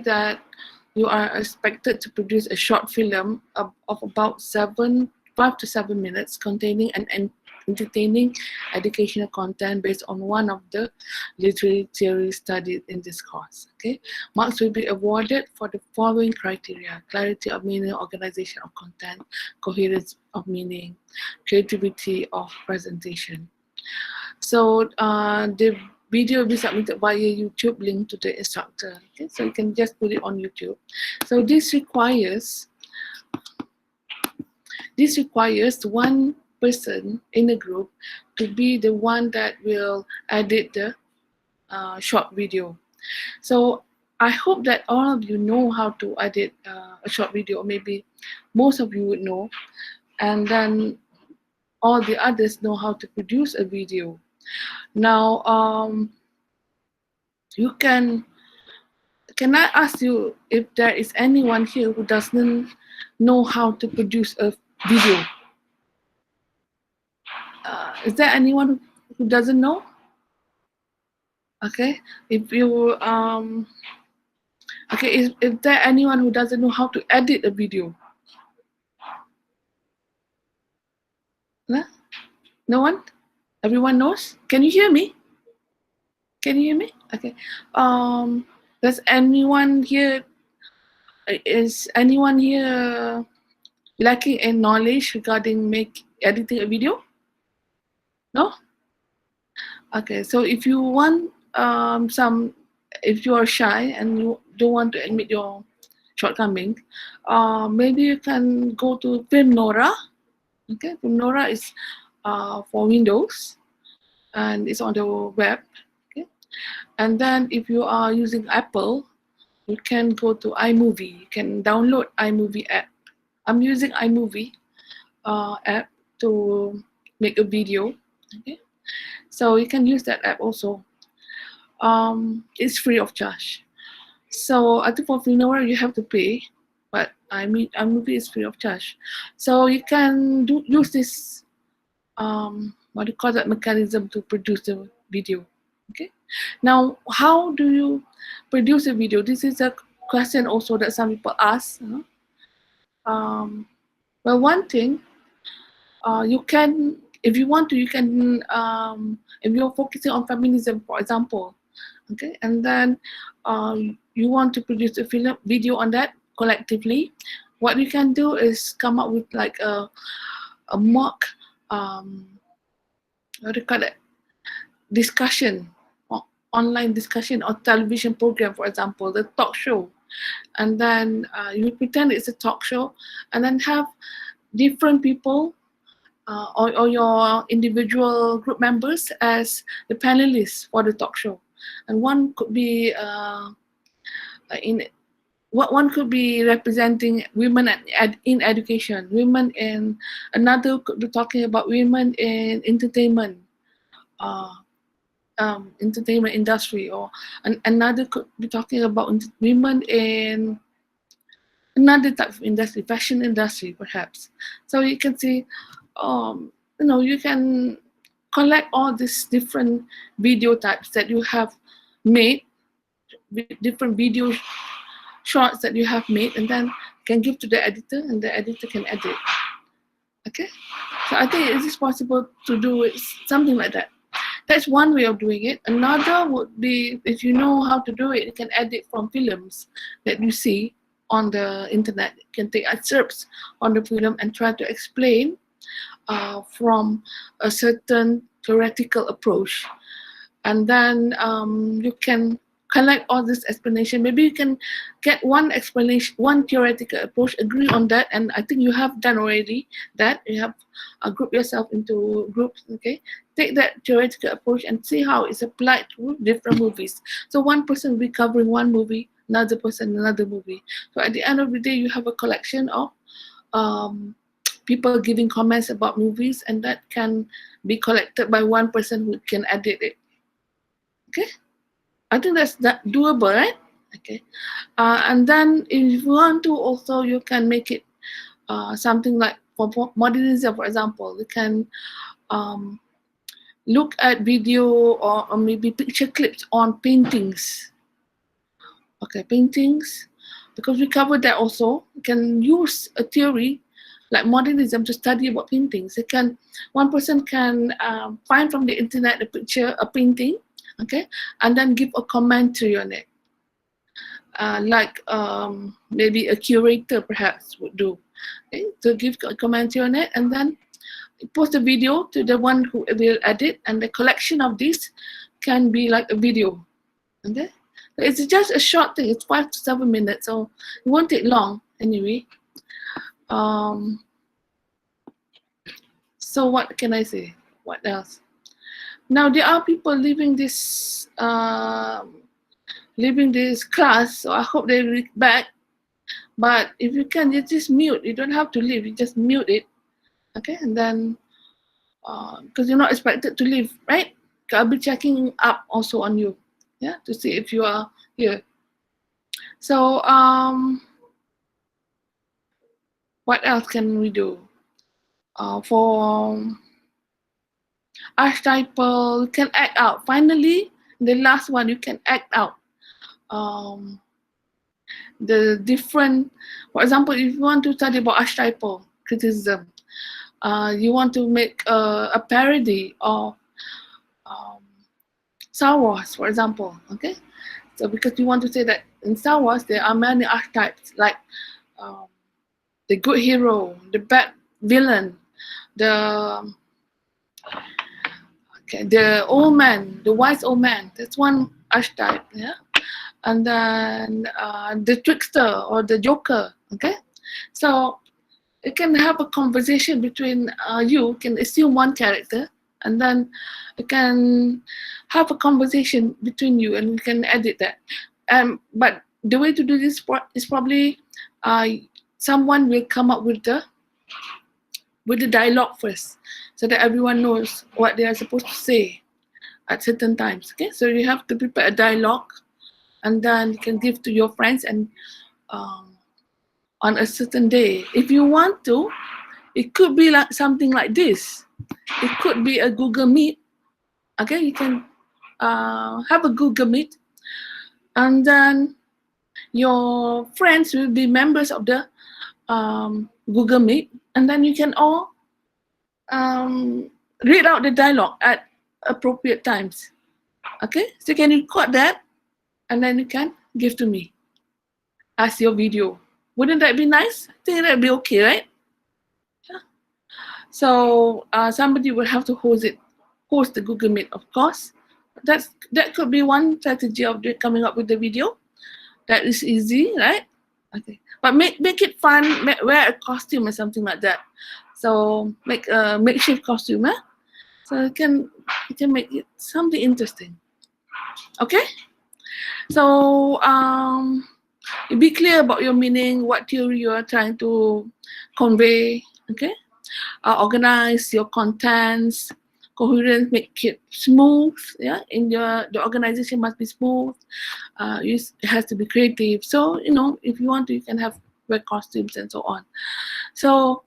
that you are expected to produce a short film of about 5 to 7 minutes containing an entertaining educational content based on one of the literary theories studied in this course. Okay, marks will be awarded for the following criteria: clarity of meaning, organization of content, coherence of meaning, creativity of presentation. So the video will be submitted via YouTube, link to the instructor. Okay, so you can just put it on YouTube. So this requires one person in a group to be the one that will edit the short video. So I hope that all of you know how to edit a short video, or maybe most of you would know, and then all the others know how to produce a video. Now, you can I ask you if there is anyone here who doesn't know how to produce a video? Is there anyone who doesn't know? Okay, if you okay, is there anyone who doesn't know how to edit a video? No, no one. Everyone knows. Can you hear me? Can you hear me? Okay. Does anyone here? Is anyone here lacking in knowledge regarding editing a video? No? Okay, so if you want if you are shy and you don't want to admit your shortcoming, maybe you can go to Filmora. Okay, Filmora is for Windows and it's on the web. Okay, and then if you are using Apple, you can go to iMovie. You can download iMovie app. I'm using iMovie app to make a video. Okay, so you can use that app also. It's free of charge. So I think for Filmora you have to pay, but iMovie is free of charge. So you can use this what do you call that mechanism to produce the video. Okay. Now, how do you produce a video? This is a question also that some people ask. Well, one thing, you can, if you want to, you can, if you're focusing on feminism, for example, okay, and then you want to produce a video on that collectively, what you can do is come up with like a mock, what do you call it, discussion, online discussion or television program, for example, the talk show. And then you pretend it's a talk show and then have different people or your individual group members as the panelists for the talk show. And one could be one could be representing women in education, women in, another could be talking about women in entertainment, entertainment industry, or another could be talking about women in another type of industry, fashion industry perhaps. So you can see, you can collect all these different video types that you have made, different video shorts that you have made, and then can give to the editor, and the editor can edit. Okay, so I think it is possible to do it, something like that. That's one way of doing it. Another would be, if you know how to do it, you can edit from films that you see on the internet. You can take excerpts on the film and try to explain from a certain theoretical approach. And then you can collect all this explanation. Maybe you can get one explanation, one theoretical approach, agree on that, and I think you have done already that. You have grouped yourself into groups, okay? Take that theoretical approach and see how it's applied to different movies. So one person will be covering one movie, another person another movie. So at the end of the day, you have a collection of people giving comments about movies, and that can be collected by one person who can edit it. Okay? I think that's doable, right? Okay. And then if you want to also, you can make it something like for modernism, for example. You can look at video or maybe picture clips on paintings. Okay, paintings, because we covered that also. You can use a theory like modernism to study about paintings. One person can find from the internet a picture, a painting, okay, and then give a commentary on it. Like maybe a curator perhaps would do, okay, to give a commentary on it, and then post a video to the one who will edit, and the collection of this can be like a video. Okay, it's just a short thing. It's 5 to 7 minutes, so it won't take long anyway. So what can I say? What else? Now there are people leaving this class, so I hope they will back. But if you can, you just mute. You don't have to leave. You just mute it, okay? And then because you're not expected to leave, right? I'll be checking up also on you, yeah, to see if you are here. So what else can we do? For archetypal, you can act out. Finally, the last one, you can act out the different. For example, if you want to study about archetypal criticism, you want to make a parody of Star Wars, for example, okay? So because you want to say that in Star Wars, there are many archetypes, like the good hero, the bad villain, the old man, the wise old man. That's one archetype, yeah. And then the trickster or the joker, okay. So you can have a conversation between you can assume one character, and then you can have a conversation between you, and you can edit that. But the way to do this is probably someone will come up with the dialogue first, so that everyone knows what they are supposed to say at certain times. Okay, so you have to prepare a dialogue, and then you can give to your friends, and on a certain day, if you want to, it could be like something like this. It could be a Google Meet. Okay, you can have a Google Meet, and then your friends will be members of the Google Meet, and then you can all read out the dialogue at appropriate times. Okay, so you can record that, and then you can give to me as your video. Wouldn't that be nice? I think that'd be okay, right? Yeah. So somebody will have to host the Google Meet, of course. That could be one strategy of coming up with the video. That is easy, right? Okay, but make it fun. Wear a costume or something like that. So make a makeshift costume, eh? So you can make it something interesting. Okay. So be clear about your meaning, what theory you are trying to convey. Okay. Organize your contents, coherence, make it smooth. Yeah, the organization must be smooth. It has to be creative. So if you want to, you can wear costumes and so on. So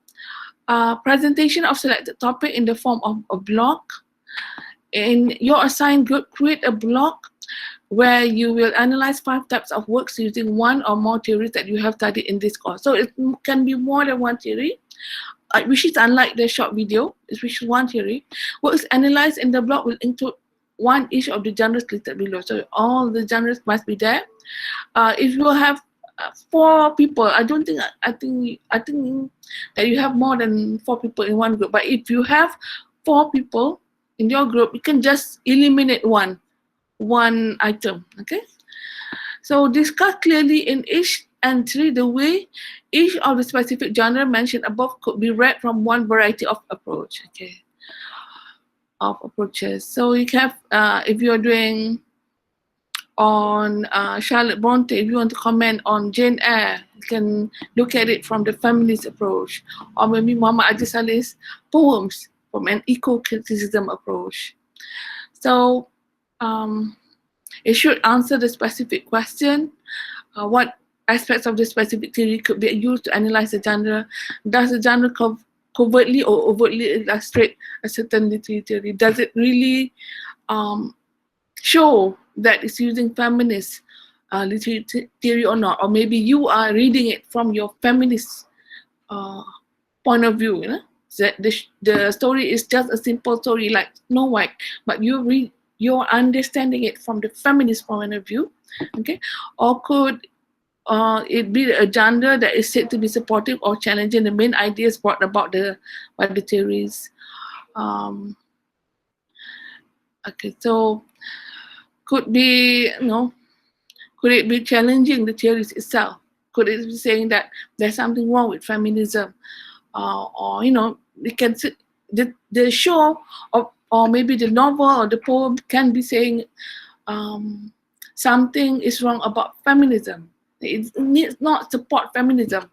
presentation of selected topic in the form of a blog. In your assigned group, create a blog where you will analyze 5 types of works using one or more theories that you have studied in this course. So it can be more than one theory, which is unlike the short video, which is one theory. Works analyzed in the blog will include one each of the genres listed below. So all the genres must be there. If you have 4 people, I think that you have more than 4 people in one group. But if you have 4 people in your group, you can just eliminate one item. Okay. So discuss clearly in each entry the way each of the specific genre mentioned above could be read from one variety of approach. Okay. Of approaches. So you can have, if you're doing on Charlotte Bronte, if you want to comment on Jane Eyre, you can look at it from the feminist approach, or maybe Muhammad Ajay Saleh's poems from an eco-criticism approach. So it should answer the specific question. What aspects of the specific theory could be used to analyze the genre? Does the genre covertly or overtly illustrate a certain literary theory? Does it really show that it's using feminist literary theory or not, or maybe you are reading it from your feminist point of view, you know, that the story is just a simple story like Snow White, but you're understanding it from the feminist point of view, okay? Or could it be a genre that is said to be supportive or challenging the main ideas brought about by the theories? Okay, so could be, you know, could it be challenging the theories itself? Could it be saying that there's something wrong with feminism? Or, you know, we can the show or maybe the novel or the poem can be saying something is wrong about feminism. It needs not support feminism,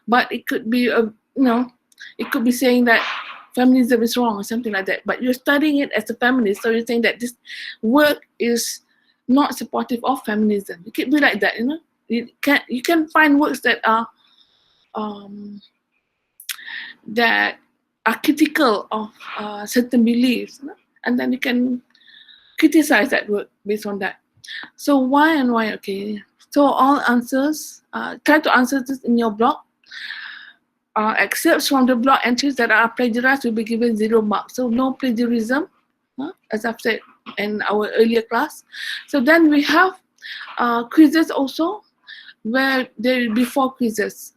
but it could be a, you know, it could be saying that feminism is wrong or something like that. But you're studying it as a feminist, so you're saying that this work is not supportive of feminism. It could be like that, you know. You can find works that are critical of certain beliefs, you know? And then you can criticize that work based on that. So why and why? Okay. So all answers, try to answer this in your blog. Excerpts from the blog entries that are plagiarized will be given 0 marks. So no plagiarism, as I've said in our earlier class. So then we have quizzes also, where there will be 4 quizzes.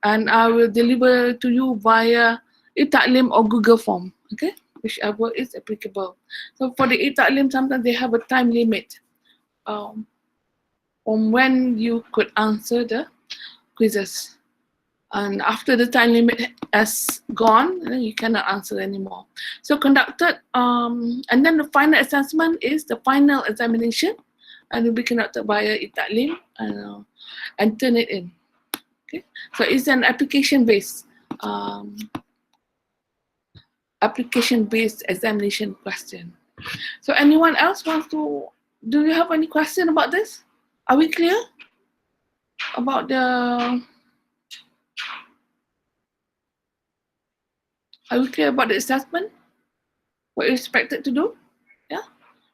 And I will deliver to you via e-Taklim or Google form, okay? Whichever is applicable. So for the e-Taklim, sometimes they have a time limit on when you could answer the quizzes. And after the time limit has gone, you cannot answer anymore. So conducted, and then the final assessment is the final examination, and will be conducted via e-Taklim and turn it in. Okay, so it's an application-based examination question. So anyone else wants to? Do you have any question about this? Are we clear about the? Are we clear about the assessment? What you're expected to do? Yeah.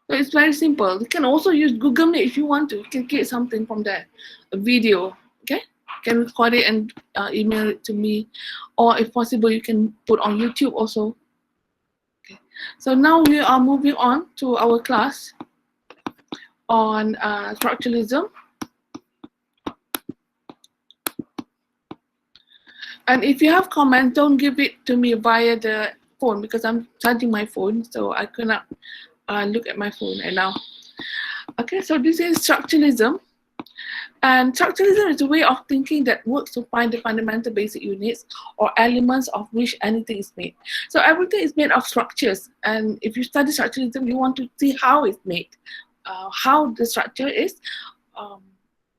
So it's very simple. You can also use Google Meet if you want to. You can create something from there, a video. Okay. You can record it and email it to me, or if possible, you can put on YouTube also. Okay. So now we are moving on to our class on structuralism. And if you have comments, don't give it to me via the phone because I'm charging my phone, so I cannot look at my phone right now. Okay, so this is structuralism. And structuralism is a way of thinking that works to find the fundamental basic units or elements of which anything is made. So everything is made of structures. And if you study structuralism, you want to see how it's made, how the structure is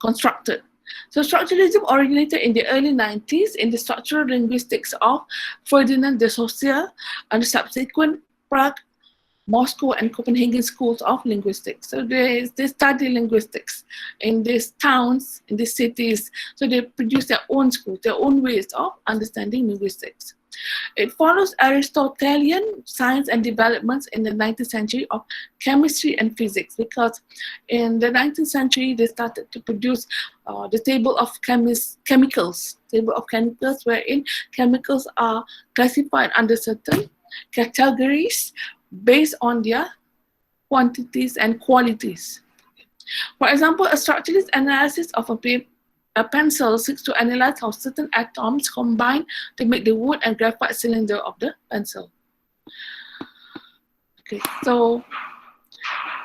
constructed. So structuralism originated in the early 90s in the structural linguistics of Ferdinand de Saussure and the subsequent Prague, Moscow, and Copenhagen schools of linguistics. So they study linguistics in these towns, in these cities. So they produce their own schools, their own ways of understanding linguistics. It follows Aristotelian science and developments in the 19th century of chemistry and physics, because in the 19th century they started to produce the table of chemicals, wherein chemicals are classified under certain categories based on their quantities and qualities. For example, a structuralist analysis of a pencil seeks to analyze how certain atoms combine to make the wood and graphite cylinder of the pencil. Okay, so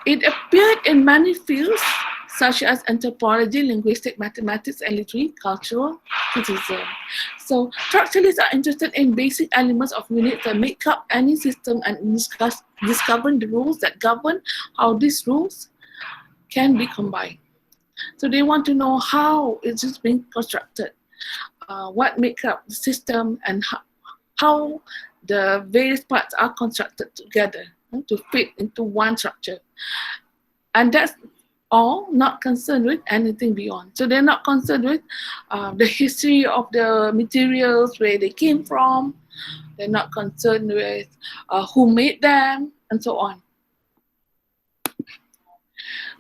it appeared in many fields such as anthropology, linguistics, mathematics, and literary, cultural criticism. So structuralists are interested in basic elements of units that make up any system and discovering the rules that govern how these rules can be combined. So they want to know how it is being constructed, what makes up the system, and how the various parts are constructed together to fit into one structure. And that's all, not concerned with anything beyond. So they're not concerned with the history of the materials, where they came from. They're not concerned with who made them, and so on.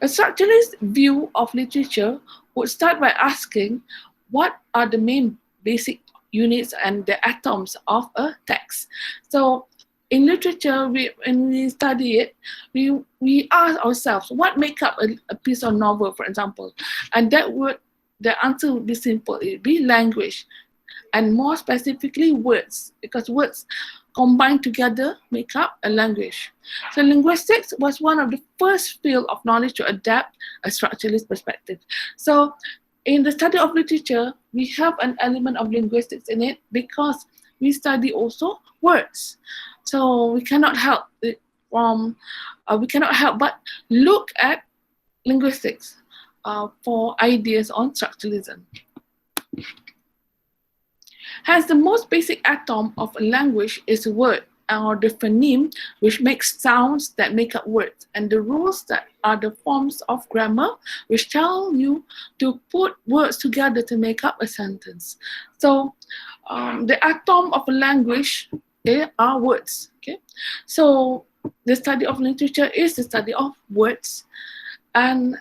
A structuralist view of literature would start by asking what are the main basic units and the atoms of a text. So in literature, when we study it, we ask ourselves what make up a piece of novel, for example, and the answer would be simple. It would be language, and more specifically words, because words combined together make up a language. So linguistics was one of the first field of knowledge to adapt a structuralist perspective. So in the study of literature, we have an element of linguistics in it because we study also words. So we cannot help it from we cannot help but look at linguistics for ideas on structuralism. Hence, the most basic atom of a language is a word or the phoneme, which makes sounds that make up words, and the rules that are the forms of grammar, which tell you to put words together to make up a sentence. So, the atom of a language are words. Okay, so the study of literature is the study of words, and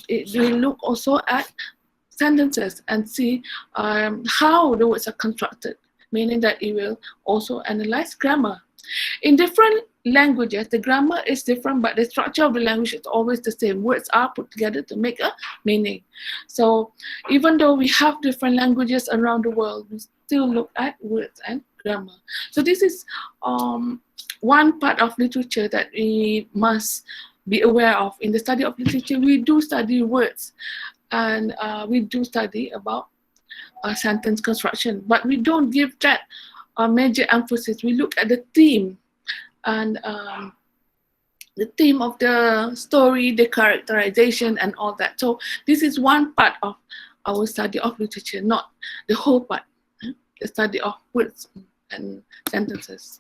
it will look also at sentences and see how the words are constructed, meaning that it will also analyze grammar. In different languages, the grammar is different, but the structure of the language is always the same. Words are put together to make a meaning. So even though we have different languages around the world, we still look at words and grammar. So this is one part of literature that we must be aware of. In the study of literature, we do study words, and we do study about sentence construction, but we don't give that major emphasis. We look at the theme and the theme of the story, the characterization, and all that. So this is one part of our study of literature, not the whole part, the study of words and sentences.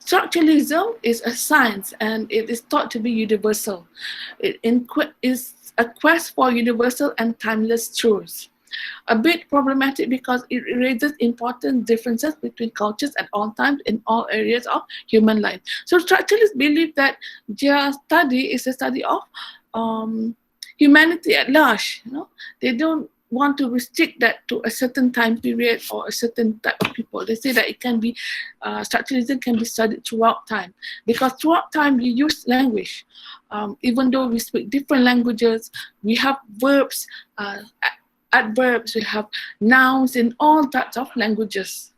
Structuralism is a science, and it is thought to be universal. It is a quest for universal and timeless truths. A bit problematic because it raises important differences between cultures at all times in all areas of human life. So structuralists believe that their study is a study of humanity at large. They don't want to restrict that to a certain time period or a certain type of people. They say that it can be, structuralism can be studied throughout time, because throughout time we use language. Even though we speak different languages, we have verbs, adverbs, we have nouns in all types of languages.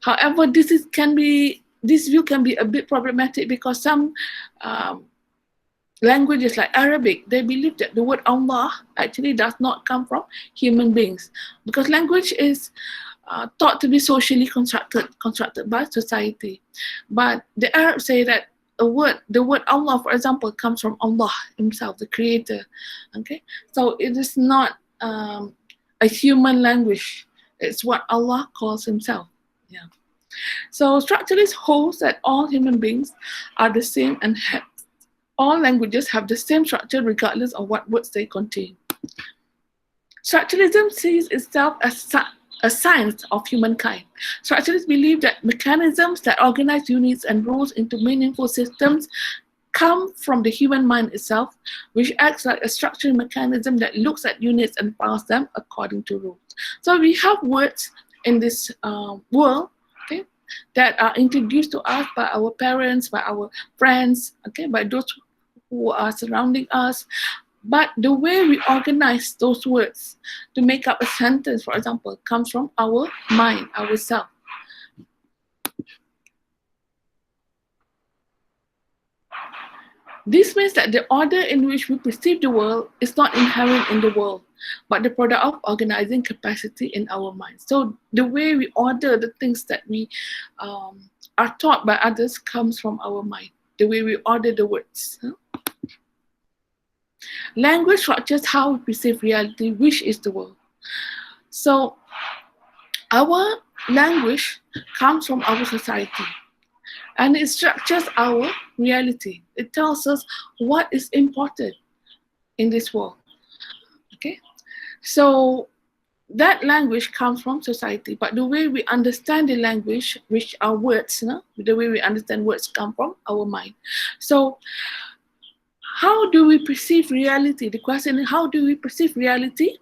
However, this view can be a bit problematic because some languages like Arabic, they believe that the word Allah actually does not come from human beings, because language is thought to be socially constructed by society. But the Arabs say that the word Allah, for example, comes from Allah himself, the creator. Okay, so it is not a human language. It's what Allah calls himself. Yeah. So structuralists hold that all human beings are the same and all languages have the same structure regardless of what words they contain. Structuralism sees itself as a science of humankind. Structuralists believe that mechanisms that organize units and rules into meaningful systems come from the human mind itself, which acts like a structural mechanism that looks at units and files them according to rules. So we have words in this world, okay, that are introduced to us by our parents, by our friends, okay, by those who are surrounding us. But the way we organize those words to make up a sentence, for example, comes from our mind, ourselves. This means that the order in which we perceive the world is not inherent in the world, but the product of organizing capacity in our mind. So the way we order the things that we are taught by others comes from our mind, the way we order the words. Language structures how we perceive reality, which is the world. So our language comes from our society, and it structures our reality. It tells us what is important in this world. Okay, so that language comes from society, but the way we understand the language, which are words, the way we understand words come from our mind. So how do we perceive reality? The question is, how do we perceive reality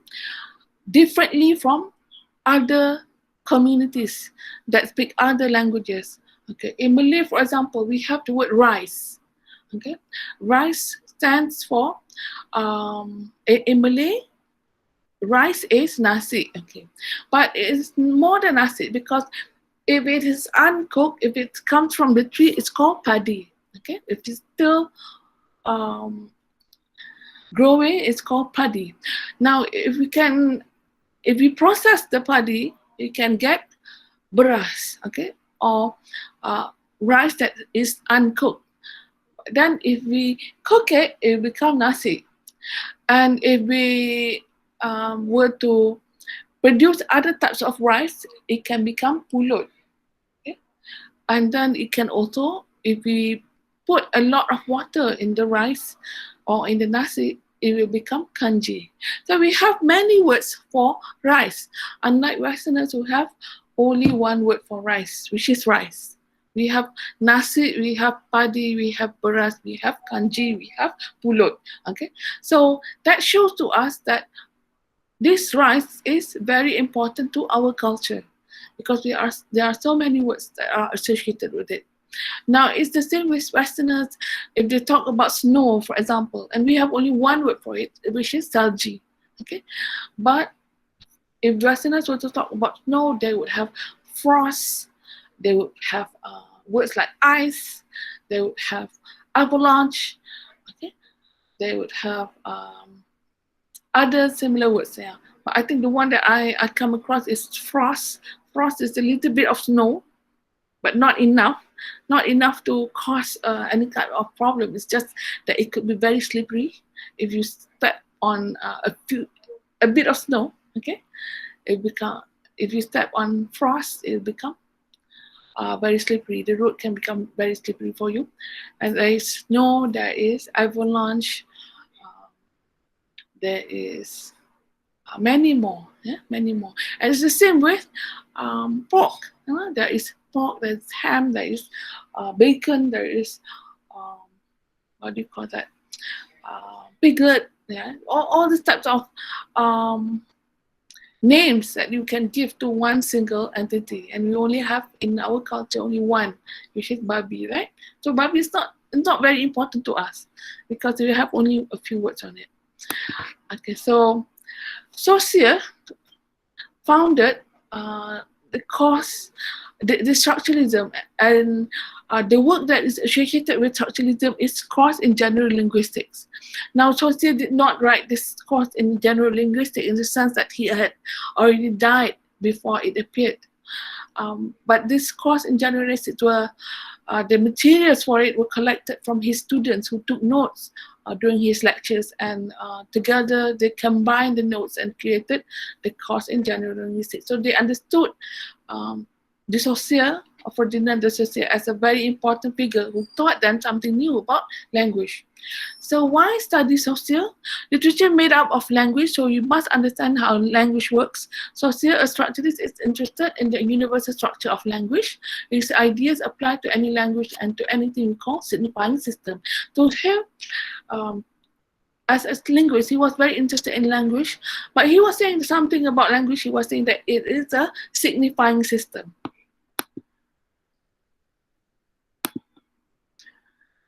differently from other communities that speak other languages? Okay, in Malay, for example, we have the word rice. Okay, rice stands for in Malay, rice is nasi. Okay, but it's more than nasi, because if it is uncooked, if it comes from the tree, it's called padi. Okay, if it's still growing, it's called padi. Now, if we process the padi, we can get beras, okay, or rice that is uncooked. Then if we cook it, it becomes nasi. And if we were to produce other types of rice, it can become pulut. Okay? And then it can also, if we put a lot of water in the rice or in the nasi, it will become kanji. So we have many words for rice, unlike Westerners who have only one word for rice, which is rice. We have nasi, we have padi, we have beras, we have kanji, we have pulut. Okay, so that shows to us that this rice is very important to our culture, because there are so many words that are associated with it. Now, it's the same with Westerners. If they talk about snow, for example, and we have only one word for it, which is salji. Okay, but if Westerners were to talk about snow, they would have frost. They would have words like ice. They would have avalanche. Okay, they would have other similar words. Yeah, but I think the one that I come across is frost. Frost is a little bit of snow, but not enough to cause any kind of problem. It's just that it could be very slippery if you step on a bit of snow. Okay, if you step on frost, it become very slippery. The road can become very slippery for you. And there is snow, there is avalanche, there is many more. Yeah, many more. And it's the same with pork. There is pork, there is ham, there is bacon, there is what do you call that? Piglet. Yeah, all these types of names that you can give to one single entity, and we only have in our culture only one, which is babi, right? So babi is not very important to us because we have only a few words on it. Okay, so Saussure founded the course, the structuralism, and the work that is associated with structuralism is course in general linguistics. Now, Saussure did not write this course in general linguistics in the sense that he had already died before it appeared. But this course in general linguistics were the materials for it were collected from his students who took notes during his lectures, and together they combined the notes and created the course in general linguistics. So they understood de Saussure, or Ferdinand de Saussure, as a very important figure who taught them something new about language. So why study Saussure? Literature made up of language, so you must understand how language works. Saussure, a structuralist, is interested in the universal structure of language. His ideas apply to any language and to anything we call signifying system. So here, as a linguist, he was very interested in language, but he was saying something about language. He was saying that it is a signifying system.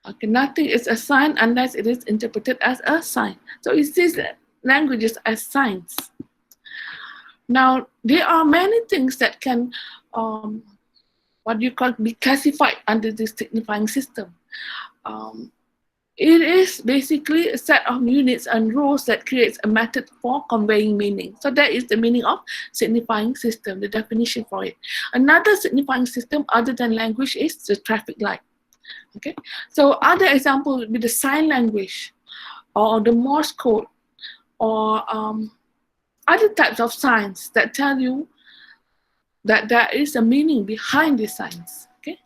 Okay, nothing is a sign unless it is interpreted as a sign. So he sees languages as signs. Now, there are many things that can, be classified under this signifying system. It is basically a set of units and rules that creates a method for conveying meaning. So that is the meaning of signifying system, the definition for it. Another signifying system other than language is the traffic light. Okay, so other example would be the sign language, or the Morse code, or other types of signs that tell you that there is a meaning behind these signs. Okay,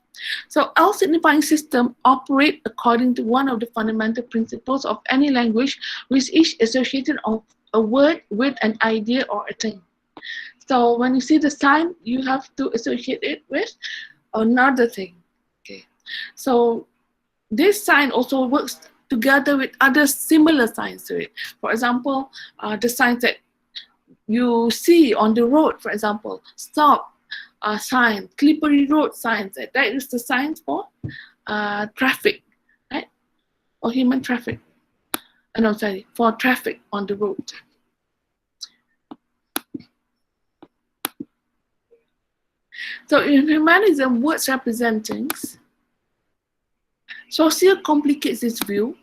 so all signifying systems operate according to one of the fundamental principles of any language, which is associated of a word with an idea or a thing. So when you see the sign, you have to associate it with another thing. Okay. So this sign also works together with other similar signs to it. For example, the signs that you see on the road, for example, stop sign, slippery road signs. That is the signs for traffic, right? Or human traffic. No, sorry, for traffic on the road. So in humanism, words represent things. Saussure complicates this view.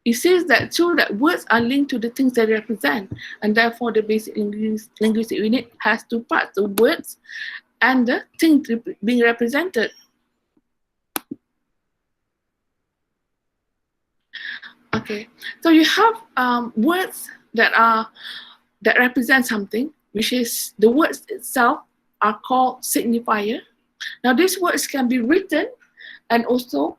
It says that true that words are linked to the things they represent, and therefore the basic linguistic unit has two parts: the words and the thing being represented. Okay, so you have words that represent something, which is the words itself are called signifier. Now these words can be written and also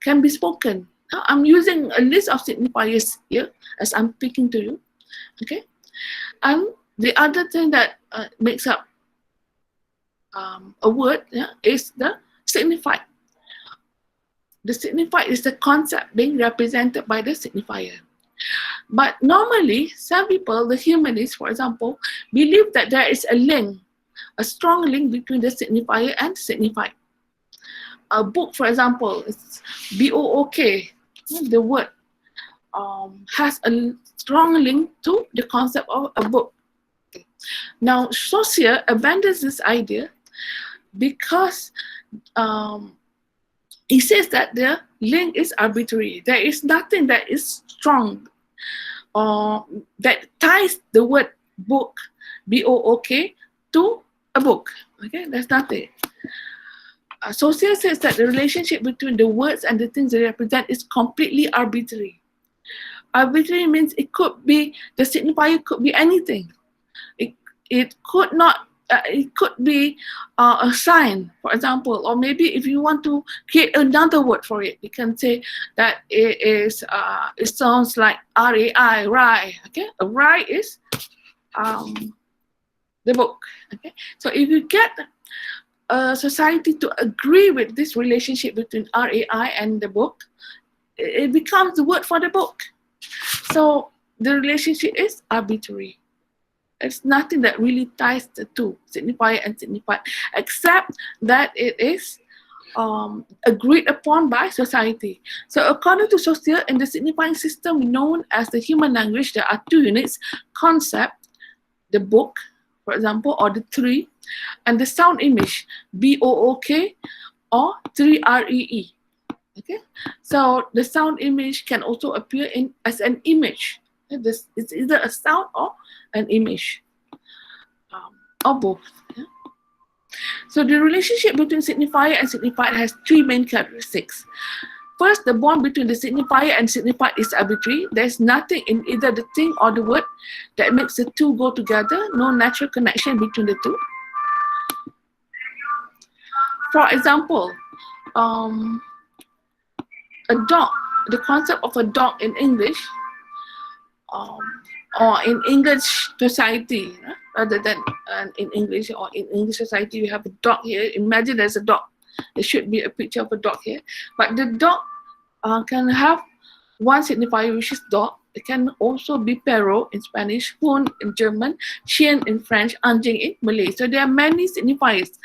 can be spoken. Now, I'm using a list of signifiers here as I'm speaking to you. Okay, and the other thing that makes up a word is the signified. The signified is the concept being represented by the signifier. But normally, some people, the humanists, for example, believe that there is a link, a strong link between the signifier and signified. A book, for example, is B-O-O-K. The word has a strong link to the concept of a book. Now, Saussure abandons this idea because he says that the link is arbitrary. There is nothing that is strong that ties the word book, B-O-O-K, to a book. Okay, that's nothing. Saussure says that the relationship between the words and the things they represent is completely arbitrary. Arbitrary means it could be, the signifier could be anything. It could not, it could be a sign, for example, or maybe if you want to create another word for it, you can say that it is, it sounds like R-A-I, rye. Okay, a rye is the book. Okay, so if you get a society to agree with this relationship between R-A-I and the book, it becomes the word for the book. So the relationship is arbitrary. It's nothing that really ties the two, signifier and signified, except that it is agreed upon by society. So according to Saussure, in the signifying system known as the human language, there are two units: concept, the book, for example, or the tree, and the sound image, B-O-O-K, or 3-R-E-E. Okay, so the sound image can also appear as an image. It's either a sound or an image, or both. Yeah? So the relationship between signifier and signified has three main characteristics. First, the bond between the signifier and signified is arbitrary. There's nothing in either the thing or the word that makes the two go together, no natural connection between the two. For example, a dog, the concept of a dog in English, or in English society, rather than in English or in English society, you have a dog here. Imagine there's a dog. There should be a picture of a dog here. But the dog can have one signifier, which is dog. It can also be perro in Spanish, hund in German, chien in French, anjing in Malay. So there are many signifiers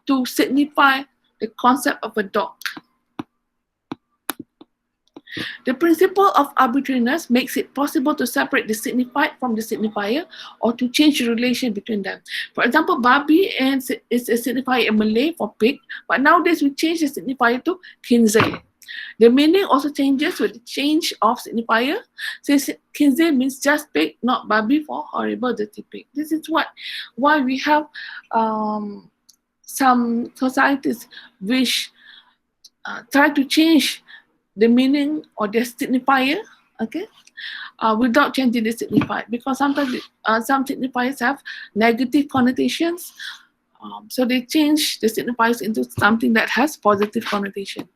to signify the concept of a dog. The principle of arbitrariness makes it possible to separate the signified from the signifier or to change the relation between them. For example, babi is a signifier in Malay for pig, but nowadays we change the signifier to kinze. The meaning also changes with the change of signifier, since kinze means just pig, not babi for horrible dirty pig. This is why we have some societies which try to change the meaning or their signifier, okay, without changing the signifier, because sometimes some signifiers have negative connotations, so they change the signifiers into something that has positive connotation.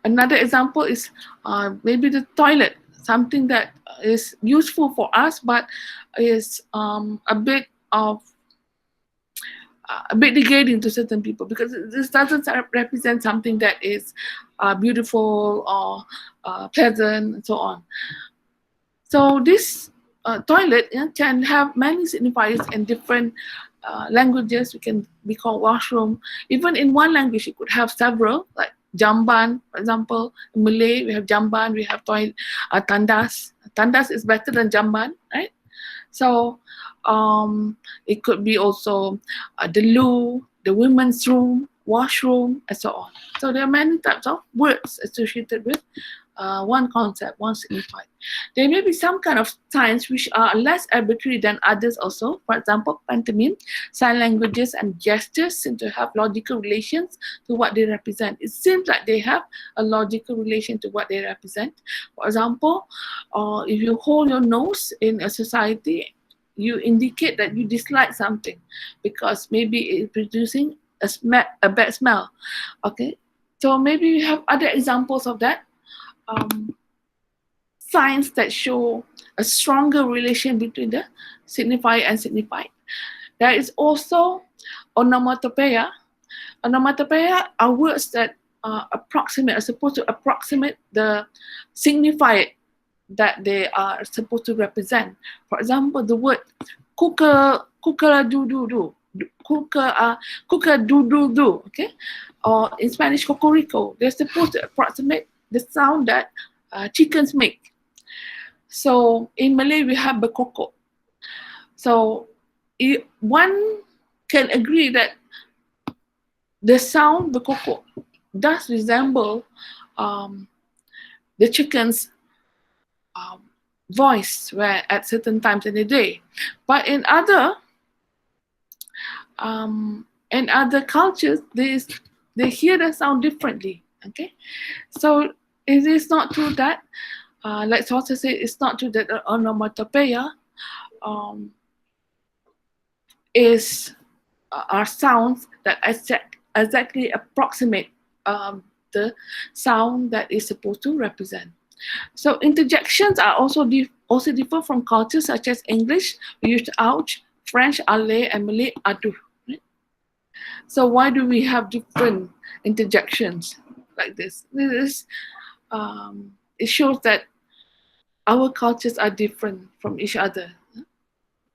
Another example is maybe the toilet. something that is useful for us, but is a bit degrading to certain people, because this doesn't represent something that is beautiful or pleasant and so on. So this toilet can have many signifiers in different languages. It can be called washroom. Even in one language, it could have several, like jamban, for example. In Malay, we have jamban, we have tandas. Tandas is better than jamban, right? So it could be also the loo, the women's room, washroom, and so on. So there are many types of words associated with one concept, one signifier. There may be some kind of signs which are less arbitrary than others also. For example, pantomime, sign languages, and gestures seem to have logical relations to what they represent. It seems like they have a logical relation to what they represent. For example, if you hold your nose in a society, you indicate that you dislike something because maybe it's producing a bad smell. Okay, so maybe you have other examples of that. Signs that show a stronger relation between the signifier and signified. There is also onomatopoeia. Onomatopoeia are words that are supposed to approximate the signifier that they are supposed to represent. For example, the word cucaradudu, cucadudu, okay? Or in Spanish, cocorico. They're supposed to approximate the sound that chickens make. So in Malay, we have bekokok. So one can agree that the sound bekokok does resemble the chicken's voice where at certain times in the day. But in other cultures, they hear the sound differently. Okay, so it is not true that, like Sosa said, it's not true that onomatopoeia are sounds that exactly approximate the sound that is supposed to represent. So interjections are also differ from cultures such as English, we use ouch, French, alle, and Malay, aduh. Right? So why do we have different interjections like this? It shows that our cultures are different from each other,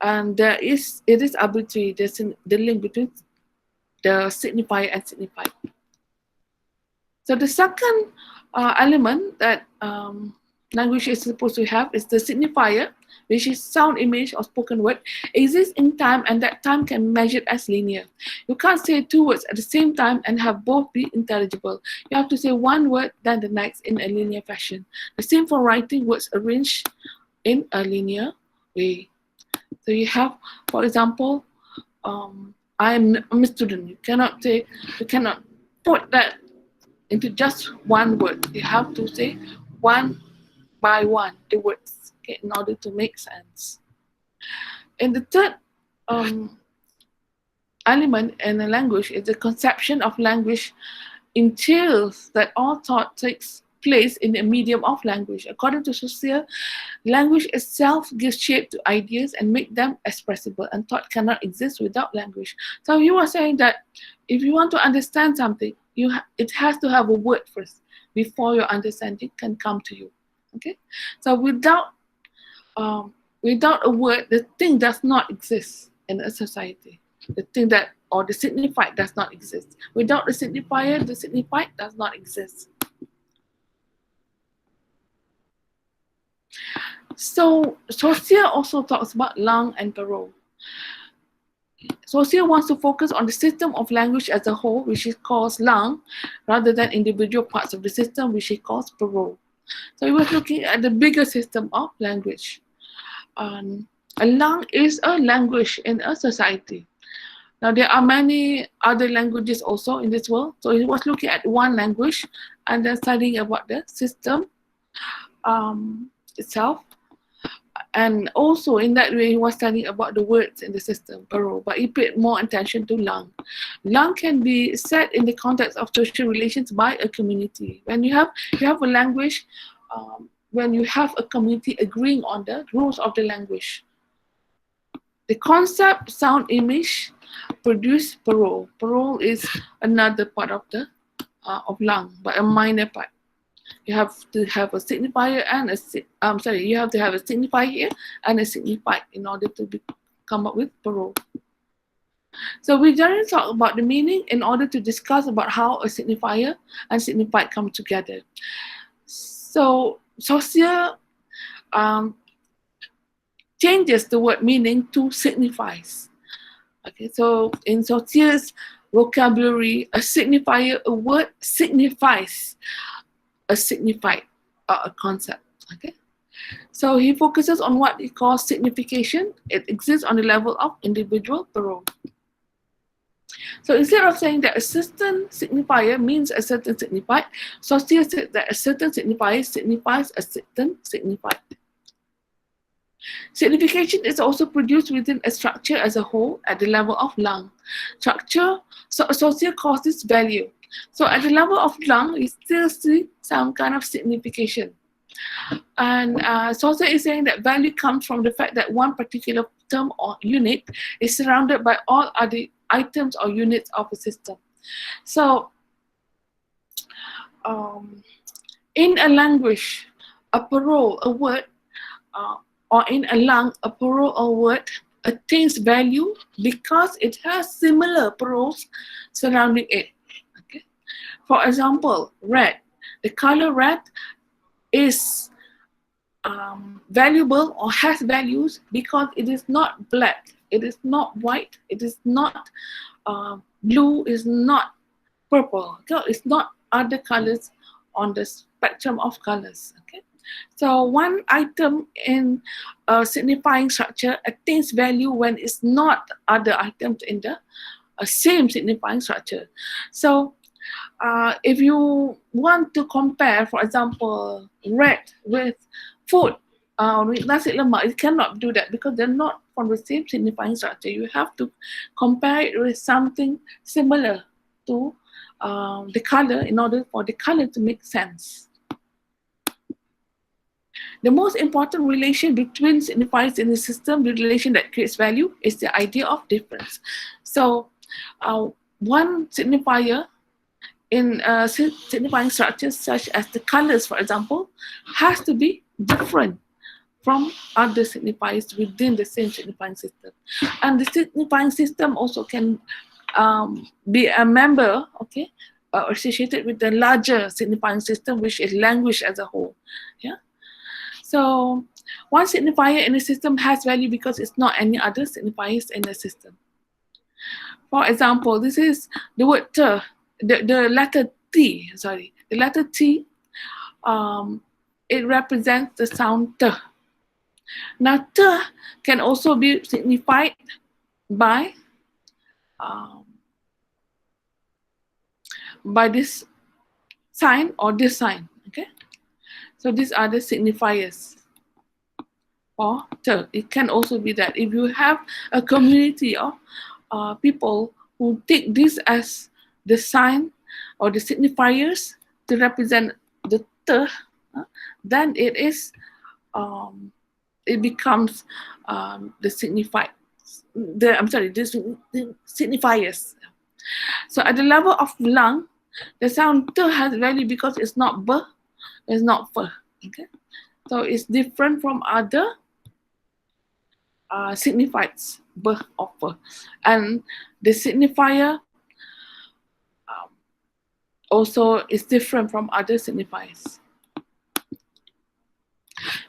and it is arbitrary. There's the link between the signifier and signified. So the second element that language is supposed to have is the signifier, which is sound, image, or spoken word, exists in time, and that time can be measured as linear. You can't say two words at the same time and have both be intelligible. You have to say one word, then the next in a linear fashion. The same for writing words arranged in a linear way. So you have, for example, I'm a student. You cannot put that into just one word. You have to say one by one the words, okay, in order to make sense. And the third element in a language is the conception of language entails that all thought takes place in the medium of language. According to Saussure, language itself gives shape to ideas and make them expressible, and thought cannot exist without language. So he was saying that if you want to understand something, it has to have a word first before your understanding can come to you. Okay, so without a word, the thing does not exist in a society. The thing that, or the signified, does not exist. Without the signifier, the signified does not exist. So Saussure also talks about langue and parole. Saussure wants to focus on the system of language as a whole, which he calls langue, rather than individual parts of the system, which he calls parole. So he was looking at the bigger system of language. A langue is a language in a society. Now there are many other languages also in this world. So he was looking at one language and then studying about the system itself. And also in that way, he was studying about the words in the system, parole, but he paid more attention to langue. Langue can be set in the context of social relations by a community. When you have a language, when you have a community agreeing on the rules of the language. The concept, sound, image produce parole. Parole is another part of the of lung, but a minor part. You have to have a signifier and you have to have a signifier here and a signified in order to come up with parole. So we generally talk about the meaning in order to discuss about how a signifier and signified come together. So Saussure changes the word meaning to signifies. Okay, so in Saussure's vocabulary, a signifier, a word signifies a signified a concept. Okay, so he focuses on what he calls signification. It exists on the level of individual parole. So instead of saying that a certain signifier means a certain signified, Saussure said that a certain signifier signifies a certain signified. Signification is also produced within a structure as a whole at the level of lung. Structure, so Saussure calls this value. So at the level of lung, we still see some kind of signification. And Saussure is saying that value comes from the fact that one particular term or unit is surrounded by all other items or units of a system. So in a language, a parole, a word, or in a lung, a parole or word attains value because it has similar paroles surrounding it. Okay? For example, red. The color red is valuable or has values because it is not black, it is not white, it is not blue, is not purple. So it's not other colors on the spectrum of colors. Okay. So one item in a signifying structure attains value when it's not other items in the same signifying structure. So if you want to compare, for example, red with food, with nasi lemak, you cannot do that because they're not from the same signifying structure. You have to compare it with something similar to the color in order for the color to make sense. The most important relation between signifiers in the system, the relation that creates value, is the idea of difference. So one signifier in signifying structures such as the colors, for example, has to be different from other signifiers within the same signifying system. And the signifying system also can be a member, okay, associated with the larger signifying system, which is language as a whole. Yeah. So one signifier in the system has value because it's not any other signifiers in the system. For example, this is the word the letter T, sorry, the letter T, it represents the sound T. Now, T can also be signified by this sign or this sign, okay? So these are the signifiers for T. It can also be that if you have a community of people who take this as the sign or the signifiers to represent the T, then it is it becomes the signified. The signifiers. So at the level of lung, the sound T has value because it's not B, it's not F. Okay, so it's different from other signifieds B or F, and the signifier also is different from other signifiers.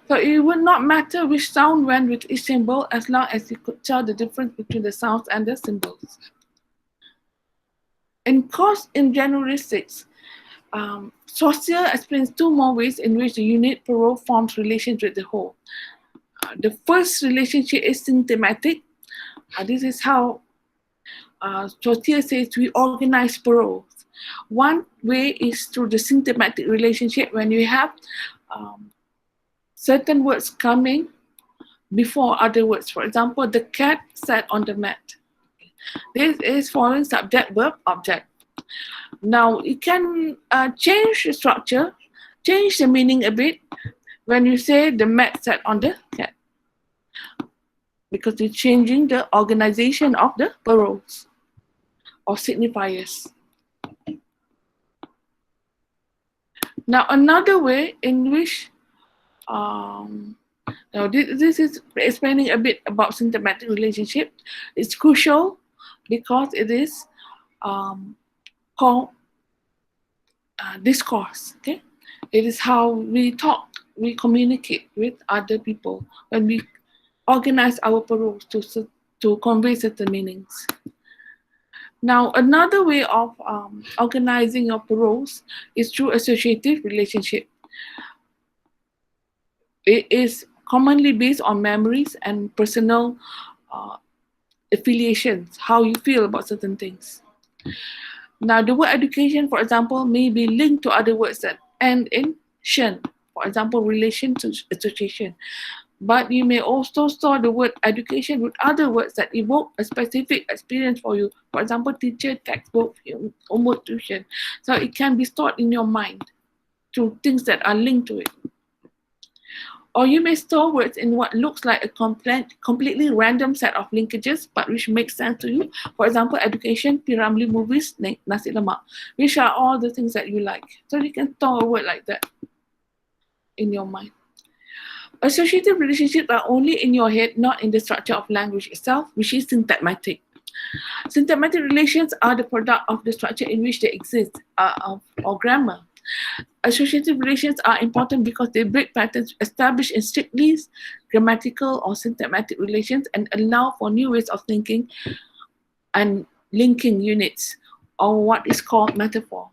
So it would not matter which sound went with each symbol as long as you could tell the difference between the sounds and the symbols. In course in linguistics, Saussure explains two more ways in which the unit parole forms relations with the whole. The first relationship is syntematic. This is how Saussure says we organize paroles. One way is through the syntematic relationship when you have certain words coming before other words. For example, the cat sat on the mat. This is following subject, verb, object. Now, you can change the structure, change the meaning a bit, when you say the mat sat on the cat, because you're changing the organization of the paroles or signifiers. Now, another way in which now this is explaining a bit about syntagmatic relationship. It's crucial because it is called discourse. Okay, it is how we talk, we communicate with other people when we organize our paroles to convey certain meanings. Now, another way of organizing your paroles is through associative relationship. It is commonly based on memories and personal affiliations, how you feel about certain things. Now, the word education, for example, may be linked to other words that end in "tion", for example, relation to association. But you may also store the word education with other words that evoke a specific experience for you. For example, teacher, textbook, homework, tuition. So it can be stored in your mind through things that are linked to it. Or you may store words in what looks like a completely random set of linkages, but which makes sense to you. For example, education, P. movies, nasi lemak, which are all the things that you like. So you can store a word like that in your mind. Associative relationships are only in your head, not in the structure of language itself, which is syntagmatic. Syntagmatic relations are the product of the structure in which they exist, or grammar. Associative relations are important because they break patterns established in strictly grammatical or syntagmatic relations and allow for new ways of thinking and linking units, or what is called metaphor.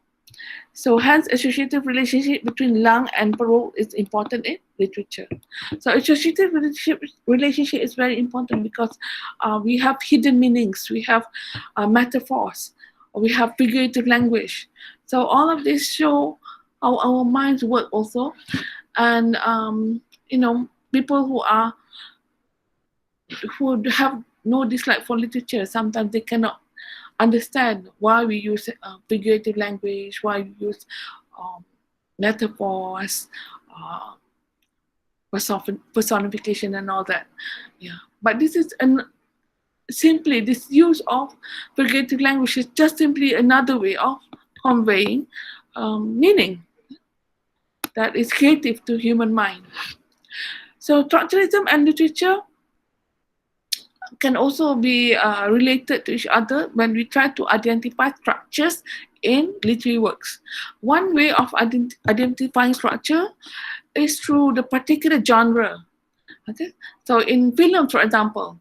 So hence, associative relationship between lang and parole is important in literature. So associative relationship is very important because we have hidden meanings, we have metaphors, we have figurative language. So all of this show how our minds work also. And people who have no dislike for literature, sometimes they cannot understand why we use figurative language, why we use metaphors, personification and all that. Yeah, but this is simply this use of figurative language is just simply another way of conveying meaning that is creative to human mind. So structuralism and literature can also be related to each other when we try to identify structures in literary works. One way of identifying structure is through the particular genre. Okay, so in films, for example,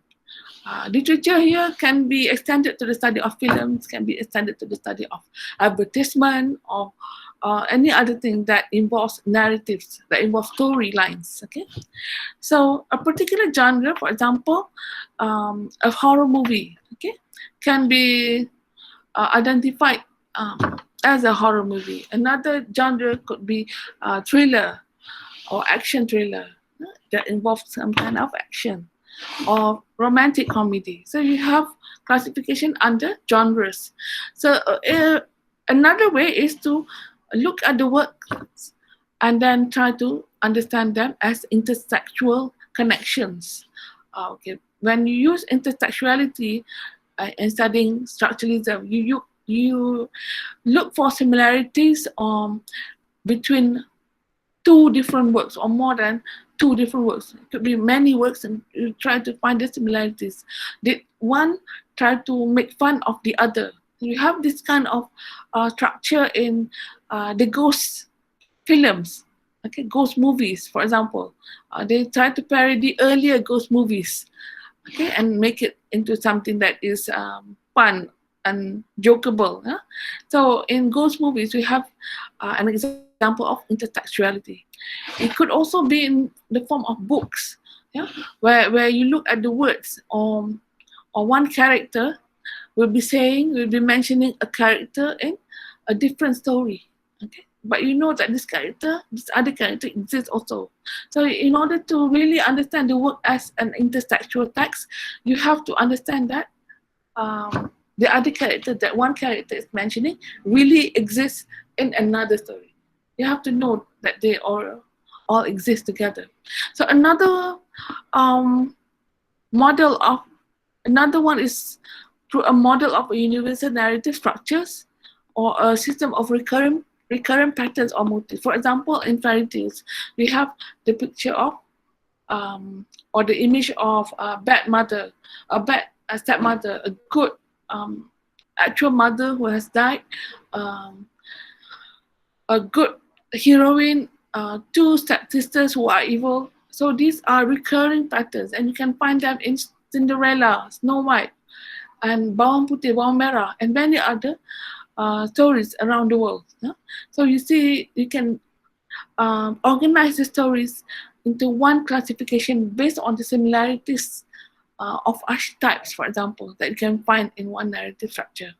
literature here can be extended to the study of films, can be extended to the study of advertisement, or any other thing that involves narratives, that involves storylines. Okay, so a particular genre, for example, a horror movie, okay, can be identified as a horror movie. Another genre could be thriller or action thriller that involves some kind of action, or romantic comedy. So you have classification under genres. So another way is to look at the works and then try to understand them as intersexual connections. Okay, when you use intersexuality in studying structuralism, you look for similarities between two different works or more than two different works. It could be many works, and you try to find the similarities. Did one try to make fun of the other? You have this kind of structure in the ghost films, okay, ghost movies, for example. They try to parody earlier ghost movies, okay, and make it into something that is fun and jokeable. Huh? So in ghost movies, we have an example of intersexuality. It could also be in the form of books, yeah, where you look at the words, or one character will be mentioning a character in a different story. Okay, but you know that this other character exists also. So in order to really understand the work as an intersexual text, you have to understand that the other character that one character is mentioning really exists in another story. You have to know that they are all exist together. So another model of another one is through a model of a universal narrative structures or a system of recurrent patterns or motifs. For example, in fairy tales, we have the picture of or the image of a bad mother, a stepmother, a good actual mother who has died, um, a good heroine, two stepsisters who are evil. So these are recurring patterns, and you can find them in Cinderella, Snow White, and Bawang Putih, Bawang Merah, and many other stories around the world. So you see, you can organize the stories into one classification based on the similarities of archetypes, for example, that you can find in one narrative structure.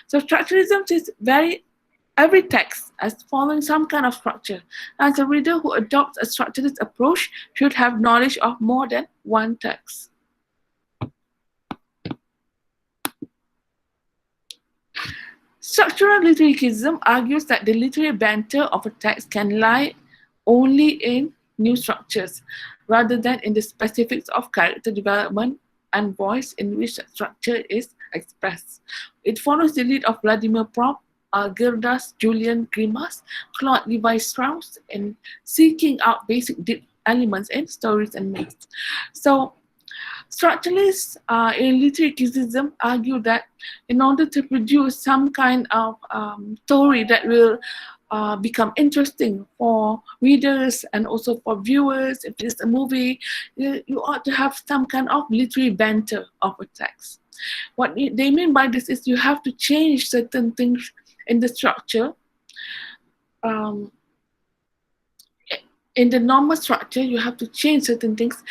So structuralism is every text as following some kind of structure. As a reader who adopts a structuralist approach should have knowledge of more than one text. Structural literary criticism argues that the literary banter of a text can lie only in new structures rather than in the specifics of character development and voice in which that structure is expressed. It follows the lead of Vladimir Prop, Gildas Julian Grimas, Claude Levi-Strauss in seeking out basic deep elements in stories and myths. So structuralists in literary criticism argue that in order to produce some kind of story that will become interesting for readers and also for viewers, if it's a movie, you ought to have some kind of literary banter of a text. What they mean by this is you have to change certain things in the structure. In the normal structure, you have to change certain things,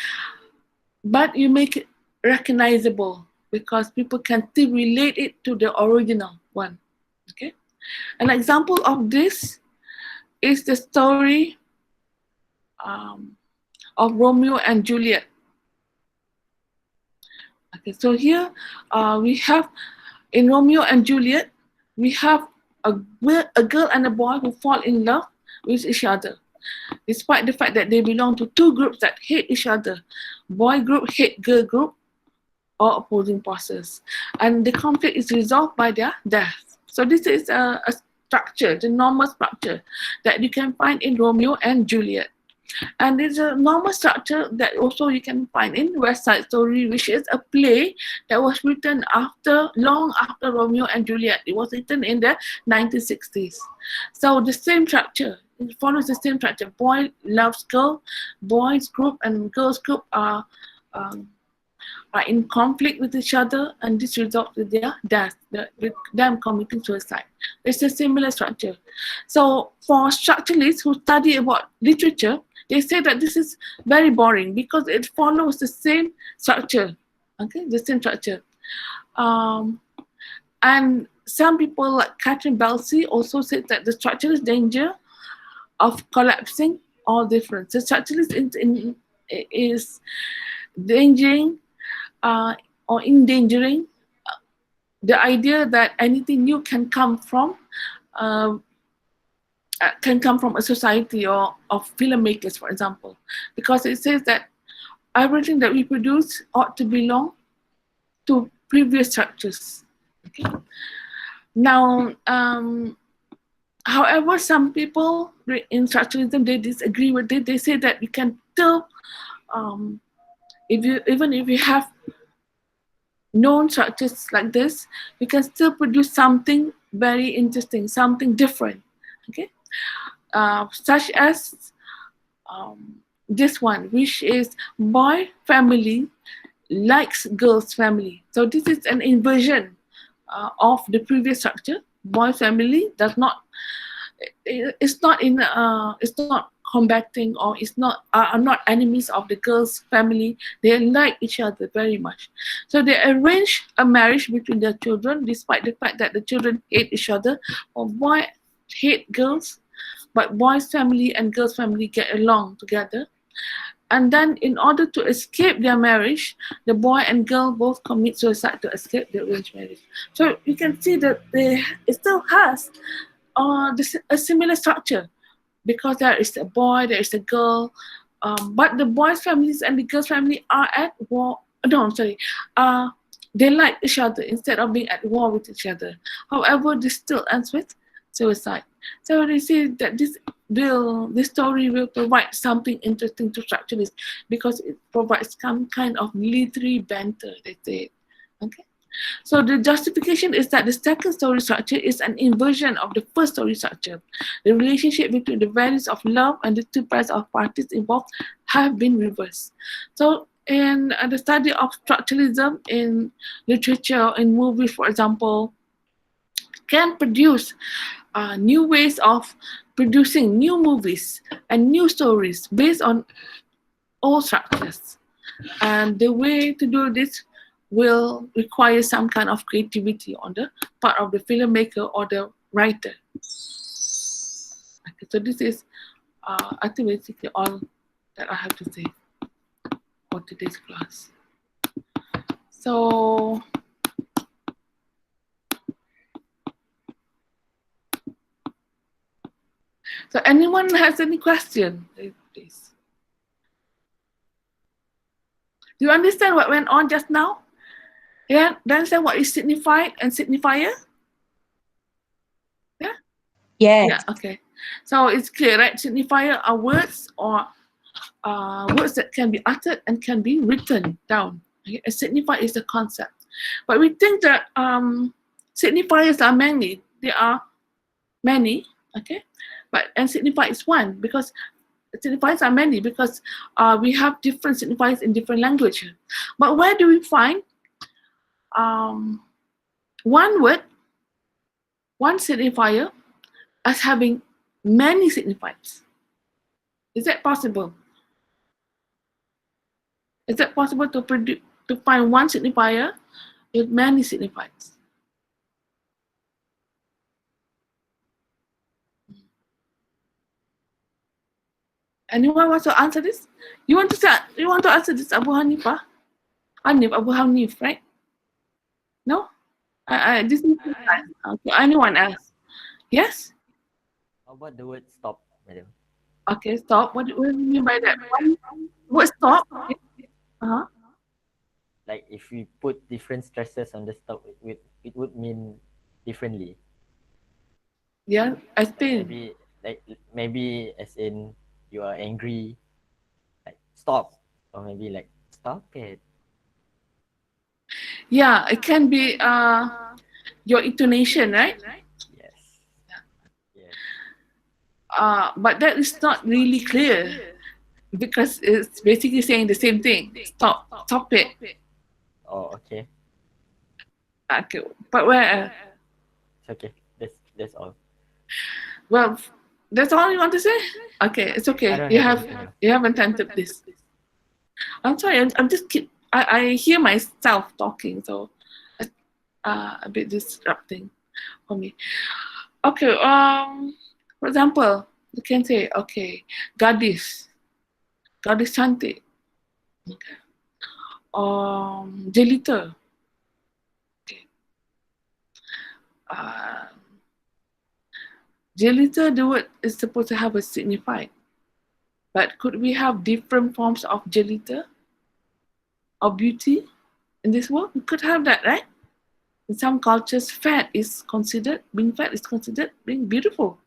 but you make it recognizable because people can still relate it to the original one. Okay, an example of this is the story of Romeo and Juliet. Okay, so here we have in Romeo and Juliet, we have a girl and a boy who fall in love with each other, despite the fact that they belong to two groups that hate each other. Boy group hate girl group, or opposing forces. And the conflict is resolved by their death. So this is a structure, the normal structure that you can find in Romeo and Juliet. And it's a normal structure that also you can find in West Side Story, which is a play that was written long after Romeo and Juliet. It was written in the 1960s. So the same structure, it follows the same structure. Boy loves girl, boys group and girls group are in conflict with each other, and this results with their death, with them committing suicide. It's a similar structure. So for structuralists who study about literature, they say that this is very boring because it follows the same structure, okay, the same structure. And some people like Catherine Belsey also said that the structuralist danger of collapsing all different. The structuralist is endangering the idea that anything new can come from a society or of filmmakers, for example, because it says that everything that we produce ought to belong to previous structures. Okay. Now, however, some people in structuralism, they disagree with it. They say that you can still, even if you have known structures like this, you can still produce something very interesting, something different. Okay, such as this one, which is boy family likes girl's family. So this is an inversion of the previous structure. Boy family does not. It's not combating, or are not enemies of the girl's family. They like each other very much. So they arrange a marriage between their children, despite the fact that the children hate each other, or boy hate girls, but boy's family and girl's family get along together. And then in order to escape their marriage, the boy and girl both commit suicide to escape the arranged marriage. So you can see that it still has a similar structure. because there is a boy, there is a girl, but the boys' families and the girls' family are at war. No, I'm sorry. They like each other instead of being at war with each other. However, this still ends with suicide. So they say that this story will provide something interesting to structuralists because it provides some kind of literary banter. They say, okay. So the justification is that the second story structure is an inversion of the first story structure. The relationship between the values of love and the two pairs of parties involved have been reversed. So in the study of structuralism in literature, in movies, for example, can produce new ways of producing new movies and new stories based on old structures. And the way to do this will require some kind of creativity on the part of the filmmaker or the writer. Okay, so this is, I think, basically all that I have to say for today's class. So, anyone has any question, please? Do you understand what went on just now? Yeah, do you understand what is signified and signifier? Yeah? Yes. Yeah, okay. So it's clear, right? Signifier are words or words that can be uttered and can be written down. Okay? A signifier is a concept. But we think that signifiers are many. There are many, okay? And signifier is one because signifiers are many because we have different signifiers in different languages. But where do we find one word, one signifier as having many signifiers? Is that possible? Is it possible to find one signifier with many signifiers? Anyone wants to answer this? You want to answer this, Abu Hanifah? Abu Hanif, right? No? This is okay. Anyone else? Yes? How about the word stop, madam? Okay, stop. What do you mean by that? What stop? Uh-huh. Like if we put different stresses on the stop, it would mean differently. Yeah, I think. Maybe as in you are angry, like stop, or maybe like stop it. Yeah, it can be your intonation, right? Yes. Yes. But that is not really clear because it's basically saying the same thing. Stop it. Oh, okay. Okay, but where? It's okay. That's all. Well, that's all you want to say? Okay, it's okay. You haven't entered this. I'm sorry. I'm just I hear myself talking, so a bit disrupting for me. Okay. For example, you can say, okay, gadis cantik. Okay. Jelita. Okay. Jelita, the word is supposed to have a signified. But could we have different forms of jelita or beauty in this world? We could have that, right? In some cultures, being fat is considered being beautiful.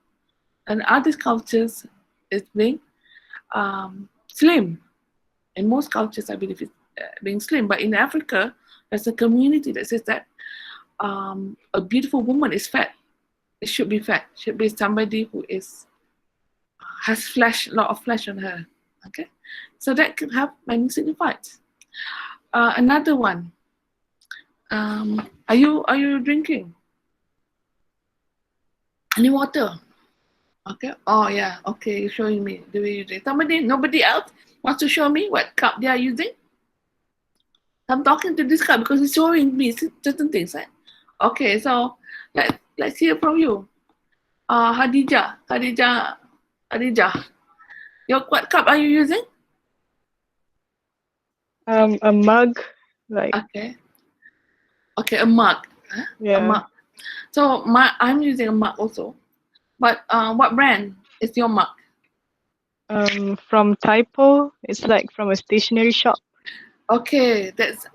And other cultures, it's being slim. In most cultures, I believe it's being slim. But in Africa, there's a community that says that a beautiful woman is fat. It should be fat. It should be somebody who has flesh, a lot of flesh on her. Okay, so that could have many signifiers. Another one. Are you drinking any water? Okay. Oh yeah. Okay, you're showing me the way you drink. Nobody else wants to show me what cup they are using. I'm talking to this cup because it's showing me certain things, right? Okay, so let's hear from you. Khadijah. What cup are you using? A mug, like. Okay, a mug. Huh? Yeah. A mug. So I'm using a mug also. But what brand is your mug? From typo. It's like from a stationery shop. Okay, that's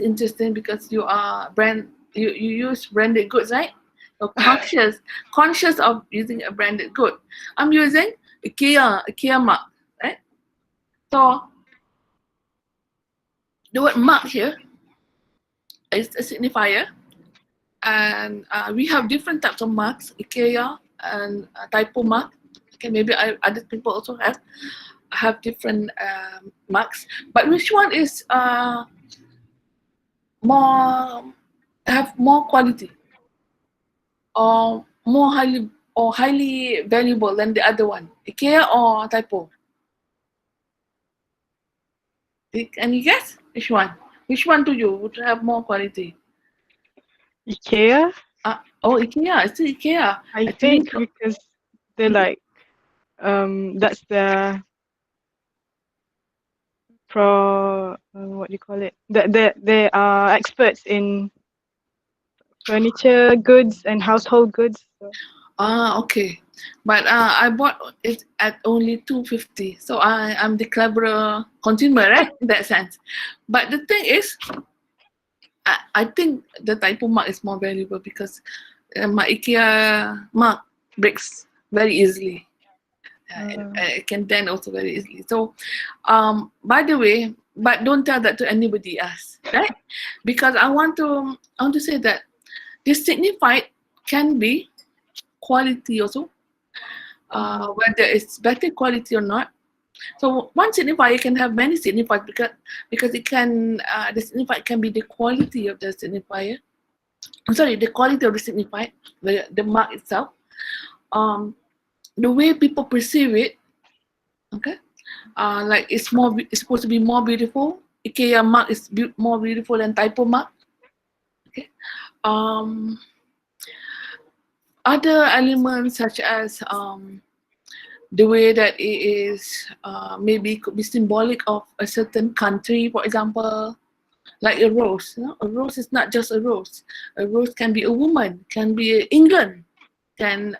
interesting because you use branded goods, right? You're conscious of using a branded good. I'm using IKEA mark, right? So the word mark here is a signifier, and we have different types of marks, IKEA and typo mark. Okay, maybe other people also have different marks, but which one is more have more quality or highly valuable than the other one, IKEA or typo? Can you guess which one? Which one to you would have more quality? IKEA, IKEA. It's still IKEA. I Actually, think, because they're like that's the what do you call it? They are experts in furniture goods and household goods. So. okay. But I bought it at only 250. So I'm the clever consumer, right? In that sense. But the thing is, I think the typo mark is more valuable because my IKEA mark breaks very easily. It can dent also very easily. So, by the way, but don't tell that to anybody else, right? Because I want to say that this signified can be quality also, whether it's better quality or not. So one signifier can have many signifiers because it can the signifier can be the quality of the signifier. I'm sorry, the quality of the signified, the mark itself, the way people perceive it. Okay, like it's supposed to be more beautiful. IKEA mark is more beautiful than typo mark. Okay, other elements such as the way that it is maybe could be symbolic of a certain country, for example, like a rose. You know? A rose is not just a rose. A rose can be a woman, can be England, can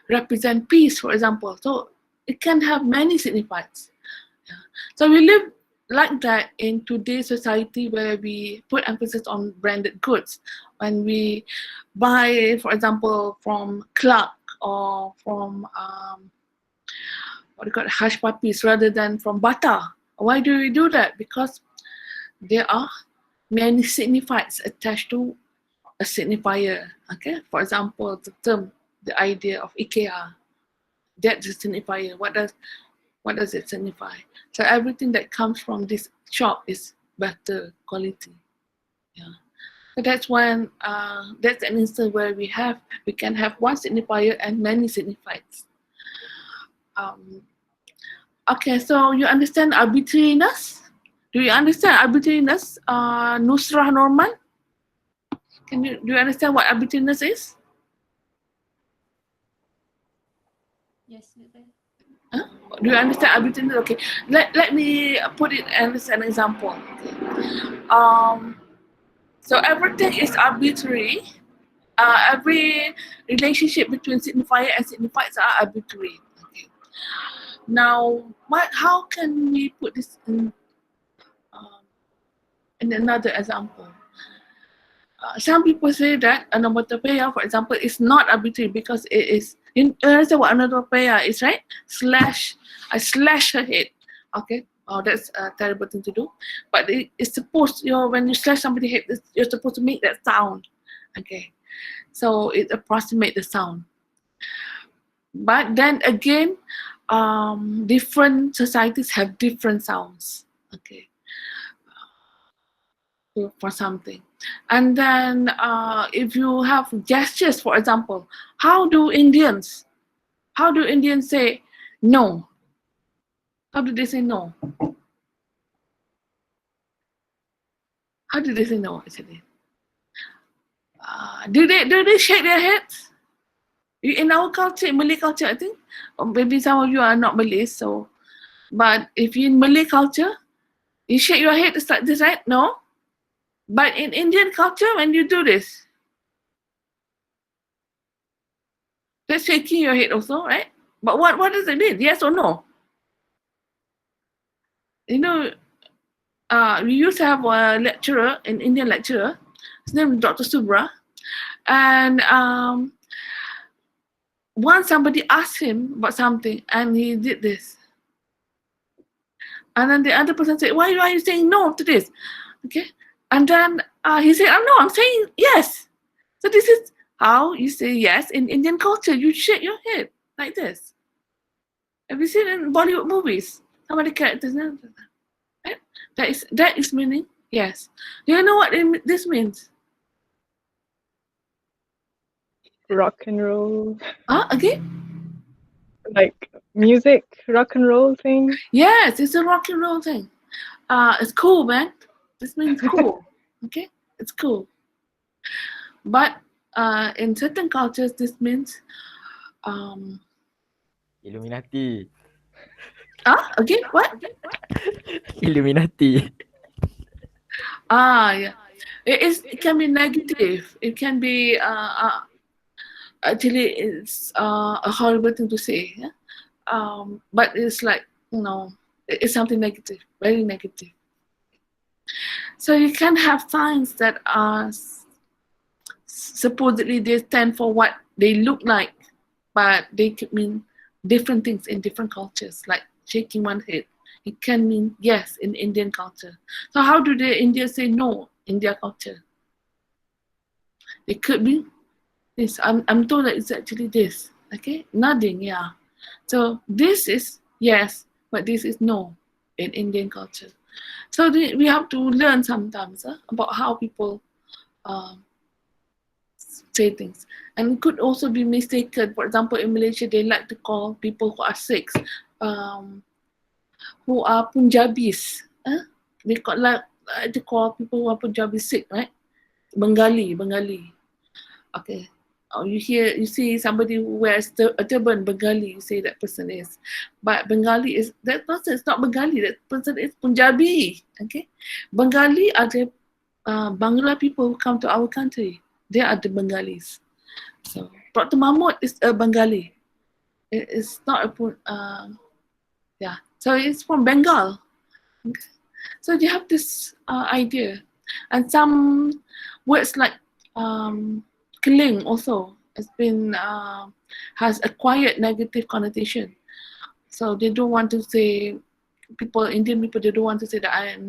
represent peace, for example. So it can have many signifiers. Yeah. So we live like that in today's society where we put emphasis on branded goods. When we buy, for example, from Clark or from what do you call it, Hush Puppies rather than from Bata. Why do we do that? Because there are many signifiers attached to a signifier. Okay, for example, the term, the idea of IKEA, that's a signifier. What does it signify? So everything that comes from this shop is better quality. Yeah. So that's when that's an instance where we can have one signifier and many signifiers. Okay, so you understand arbitrariness? Do you understand arbitrariness, Nusrah Norman? Do you understand what arbitrariness is? Yes, betul. Huh? Do you understand arbitrariness? Okay, let me put it as an example. Okay. So everything is arbitrary. Every relationship between signifier and signifiers are arbitrary. Okay. Now, how can we put this in another example? Some people say that onomatopoeia, for example, is not arbitrary because it is. You understand what onomatopoeia is, right? I slash her head. Okay. Oh, that's a terrible thing to do. But it's supposed, when you slash somebody's head, you're supposed to make that sound. Okay. So it approximates the sound. But then again, different societies have different sounds. Okay. For something. And then if you have gestures, for example, how do Indians say no? How do they say no? How do they say no, actually? Do they shake their heads? In our culture, Malay culture, I think, or maybe some of you are not Malay, so, but if you're in Malay culture, you shake your head like this, right? No. But in Indian culture, when you do this, that's shaking your head also, right? But what does it mean? Yes or no? You know, we used to have a lecturer, an Indian lecturer. His name is Dr. Subra, and once somebody asked him about something, and he did this, and then the other person said, "Why are you saying no to this?" Okay, and then he said, "Oh no, I'm saying yes." So this is how you say yes in Indian culture. You shake your head like this. Have you seen in Bollywood movies? Some of the characters, right? That is meaning yes. Do you know what this means? Rock and roll, Again? like music, rock and roll thing. Yes, it's a rock and roll thing. It's cool, man. This means cool. Okay, it's cool. But in certain cultures, this means Illuminati. again, what? Illuminati. Yeah. It can be negative. It can be actually it's a horrible thing to say. Yeah? But it's like, you know, it's something negative, very negative. So you can have signs that are supposedly they stand for what they look like, but they could mean different things in different cultures, like shaking one head. It can mean yes in Indian culture. So how do the Indians say no in their culture? It could be this. I'm told that it's actually this. Okay, nodding, yeah. So this is yes, but this is no in Indian culture. So we have to learn sometimes about how people say things. And it could also be mistaken. For example, in Malaysia, they like to call people who are Sikhs, who are Punjabis. They like to call people who are Punjabi Sikh, right? Bengali. Okay. You see somebody who wears a turban, Bengali, you say that person is. But Bengali is, that person is not Bengali, that person is Punjabi. Okay. Bengali are the Bangla people who come to our country. They are the Bengalis. So Dr. Mahmud is a Bengali. It's not a yeah. So it's from Bengal. Okay. So you have this idea, and some words like killing also has acquired negative connotation. So they don't want to say Indian people. They don't want to say that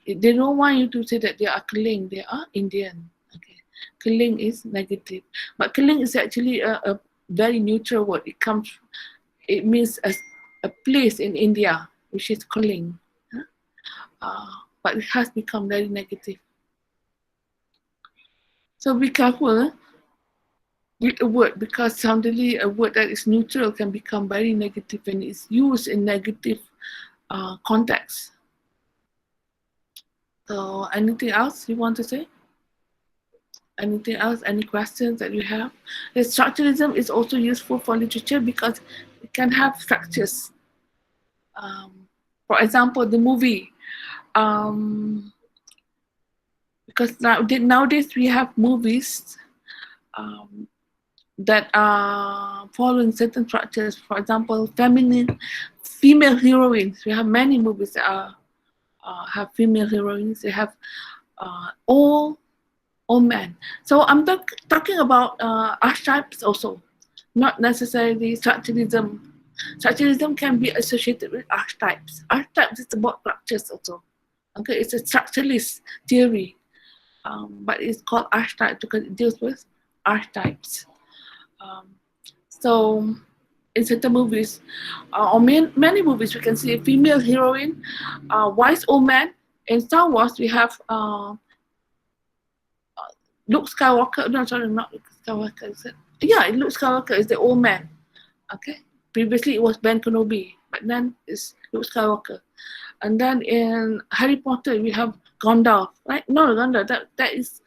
They don't want you to say that they are killing. They are Indian. Okay, killing is negative, but killing is actually a very neutral word. It means a place in India, which is killing. But it has become very negative. So be careful with a word, because suddenly a word that is neutral can become very negative when it's used in negative context. So anything else you want to say? Anything else? Any questions that you have? The structuralism is also useful for literature because it can have structures. For example, the movie. Because nowadays we have movies that are following certain structures. For example, female heroines. We have many movies that have female heroines. They have all men. So I'm talking about archetypes also, not necessarily structuralism. Structuralism can be associated with archetypes. Archetypes is about structures also. Okay, it's a structuralist theory. But it's called archetype because it deals with archetypes. So in certain movies, or many movies, we can see a female heroine, wise old man. In Star Wars, we have Luke Skywalker. No, sorry, not Luke Skywalker. Luke Skywalker is the old man. Okay. Previously, it was Ben Kenobi, but then it's Luke Skywalker. And then in Harry Potter, we have Gandalf, right? No, Gandalf. That is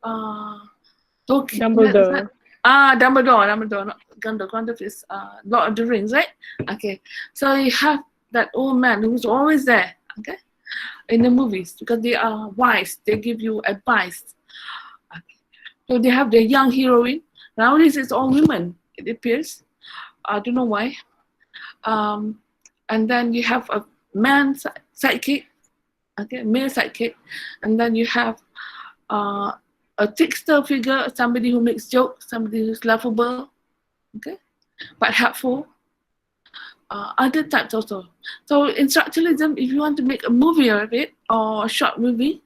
Dumbledore. Dumbledore, not Gandalf. Gandalf is Lord of the Rings, right? Okay. So you have that old man who's always there, okay, in the movies because they are wise. They give you advice. Okay. So they have the young heroine. Nowadays it's all women, it appears. I don't know why. And then you have a man sidekick, okay, male sidekick, and then you have a trickster figure, somebody who makes jokes, somebody who's laughable, okay, but helpful. Other types also. So in structuralism, if you want to make a movie of it or a short movie,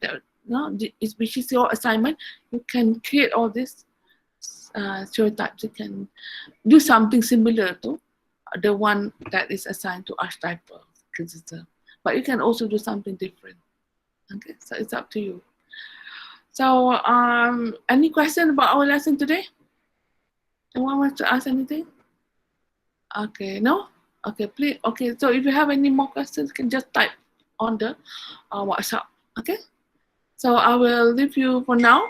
which is your assignment, you can create all these stereotypes. You can do something similar to the one that is assigned to archetypal criticism, but you can also do something different. Okay, so it's up to you. So, any question about our lesson today? Anyone wants to ask anything? Okay, no? Okay, please. Okay, so if you have any more questions, you can just type on the WhatsApp. Okay, so I will leave you for now,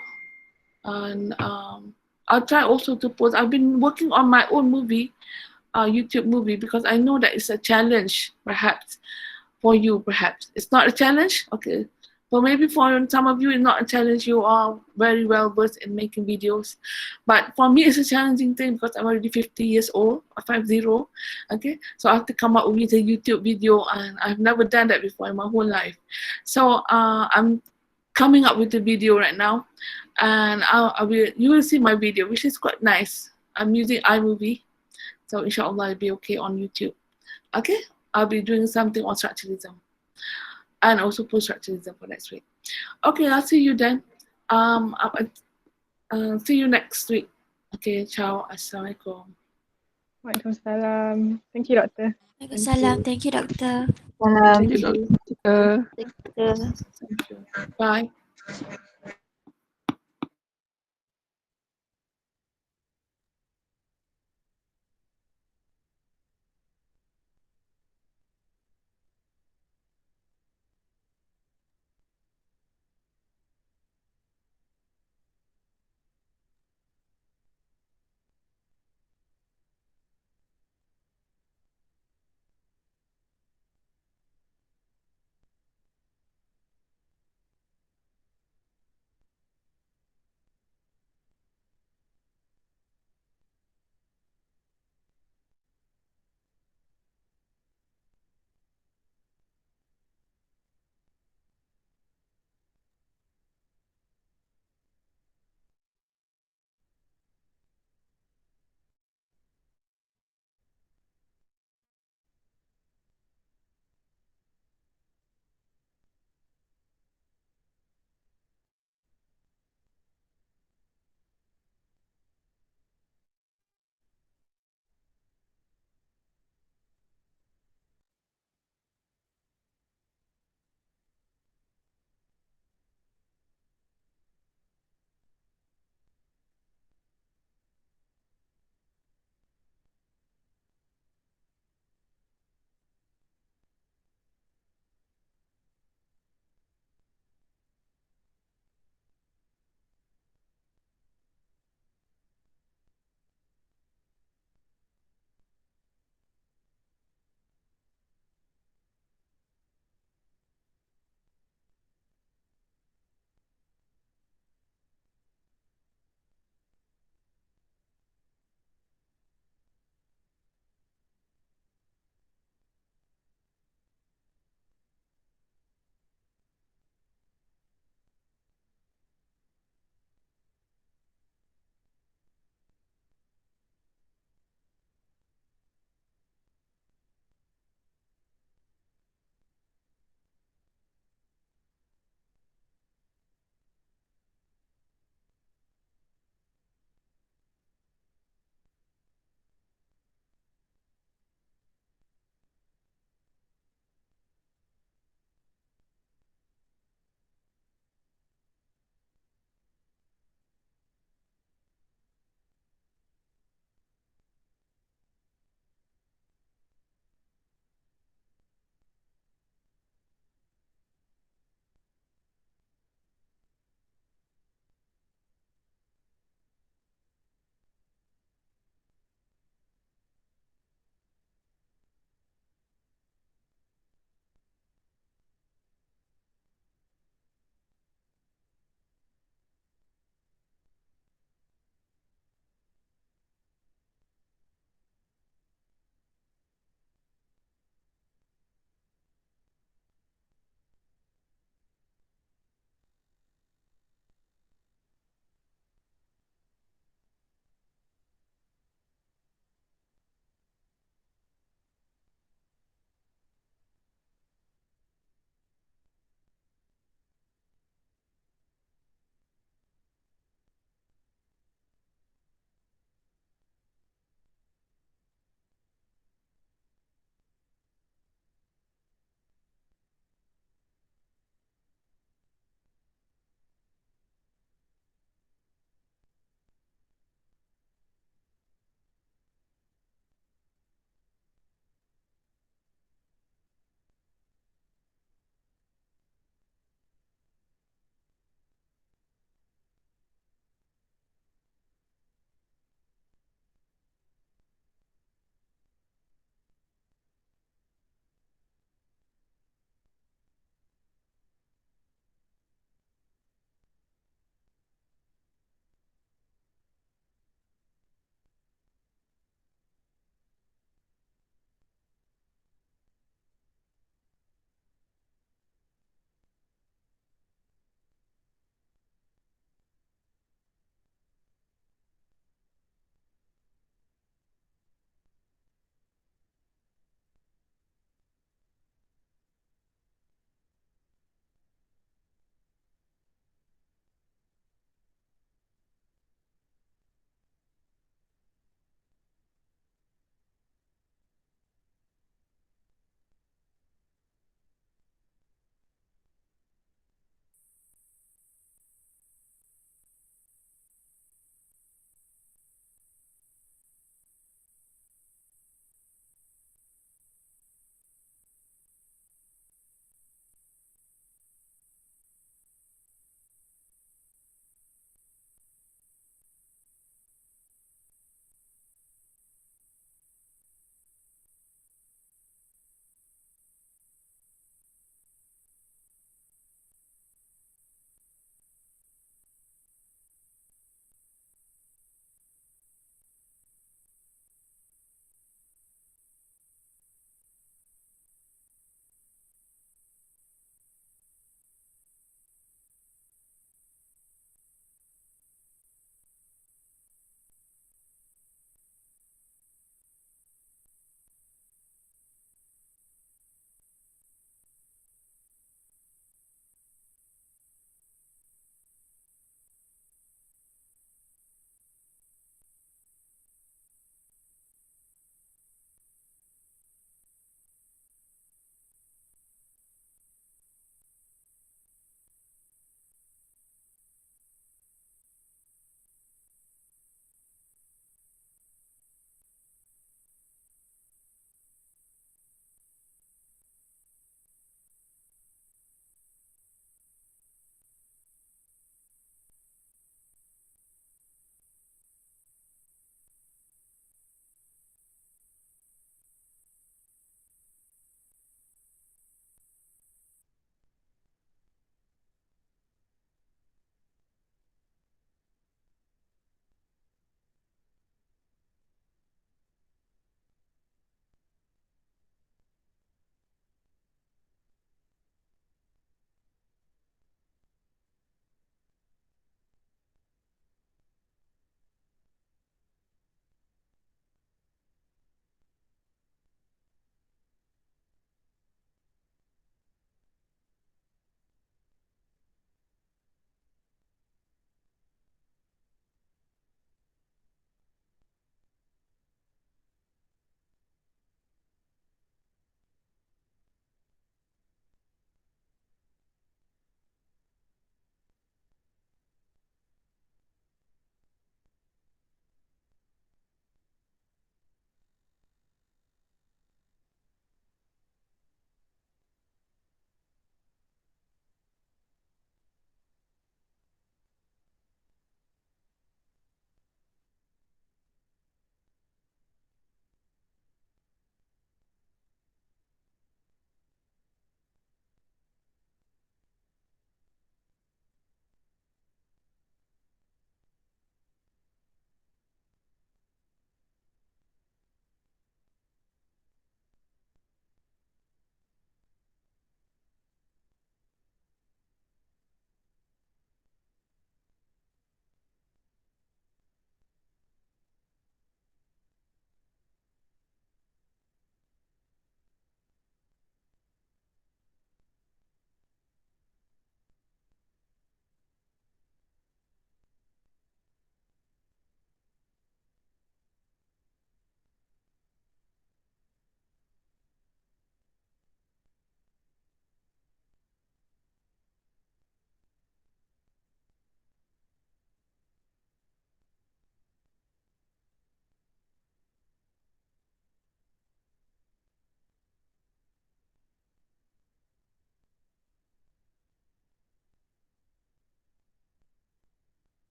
and I'll try also to post. I've been working on my own movie, YouTube movie, because I know that it's a challenge, perhaps for you. Perhaps it's not a challenge. Okay, so maybe for some of you, it's not a challenge. You are very well versed in making videos, but for me, it's a challenging thing because I'm already 50 years old, 50. Okay, so I have to come up with a YouTube video, and I've never done that before in my whole life. So I'm coming up with a video right now, and you will see my video, which is quite nice. I'm using iMovie, so inshallah it'll be okay on YouTube. Okay, I'll be doing something on structuralism and also post-structuralism for next week. Okay, I'll see you then. See you next week. Okay, ciao. Assalamualaikum. Waalaikumsalam. Thank you, Doctor. Waalaikumsalam. Thank you, Doctor. Thank you, you. Doctor. Thank you. Bye.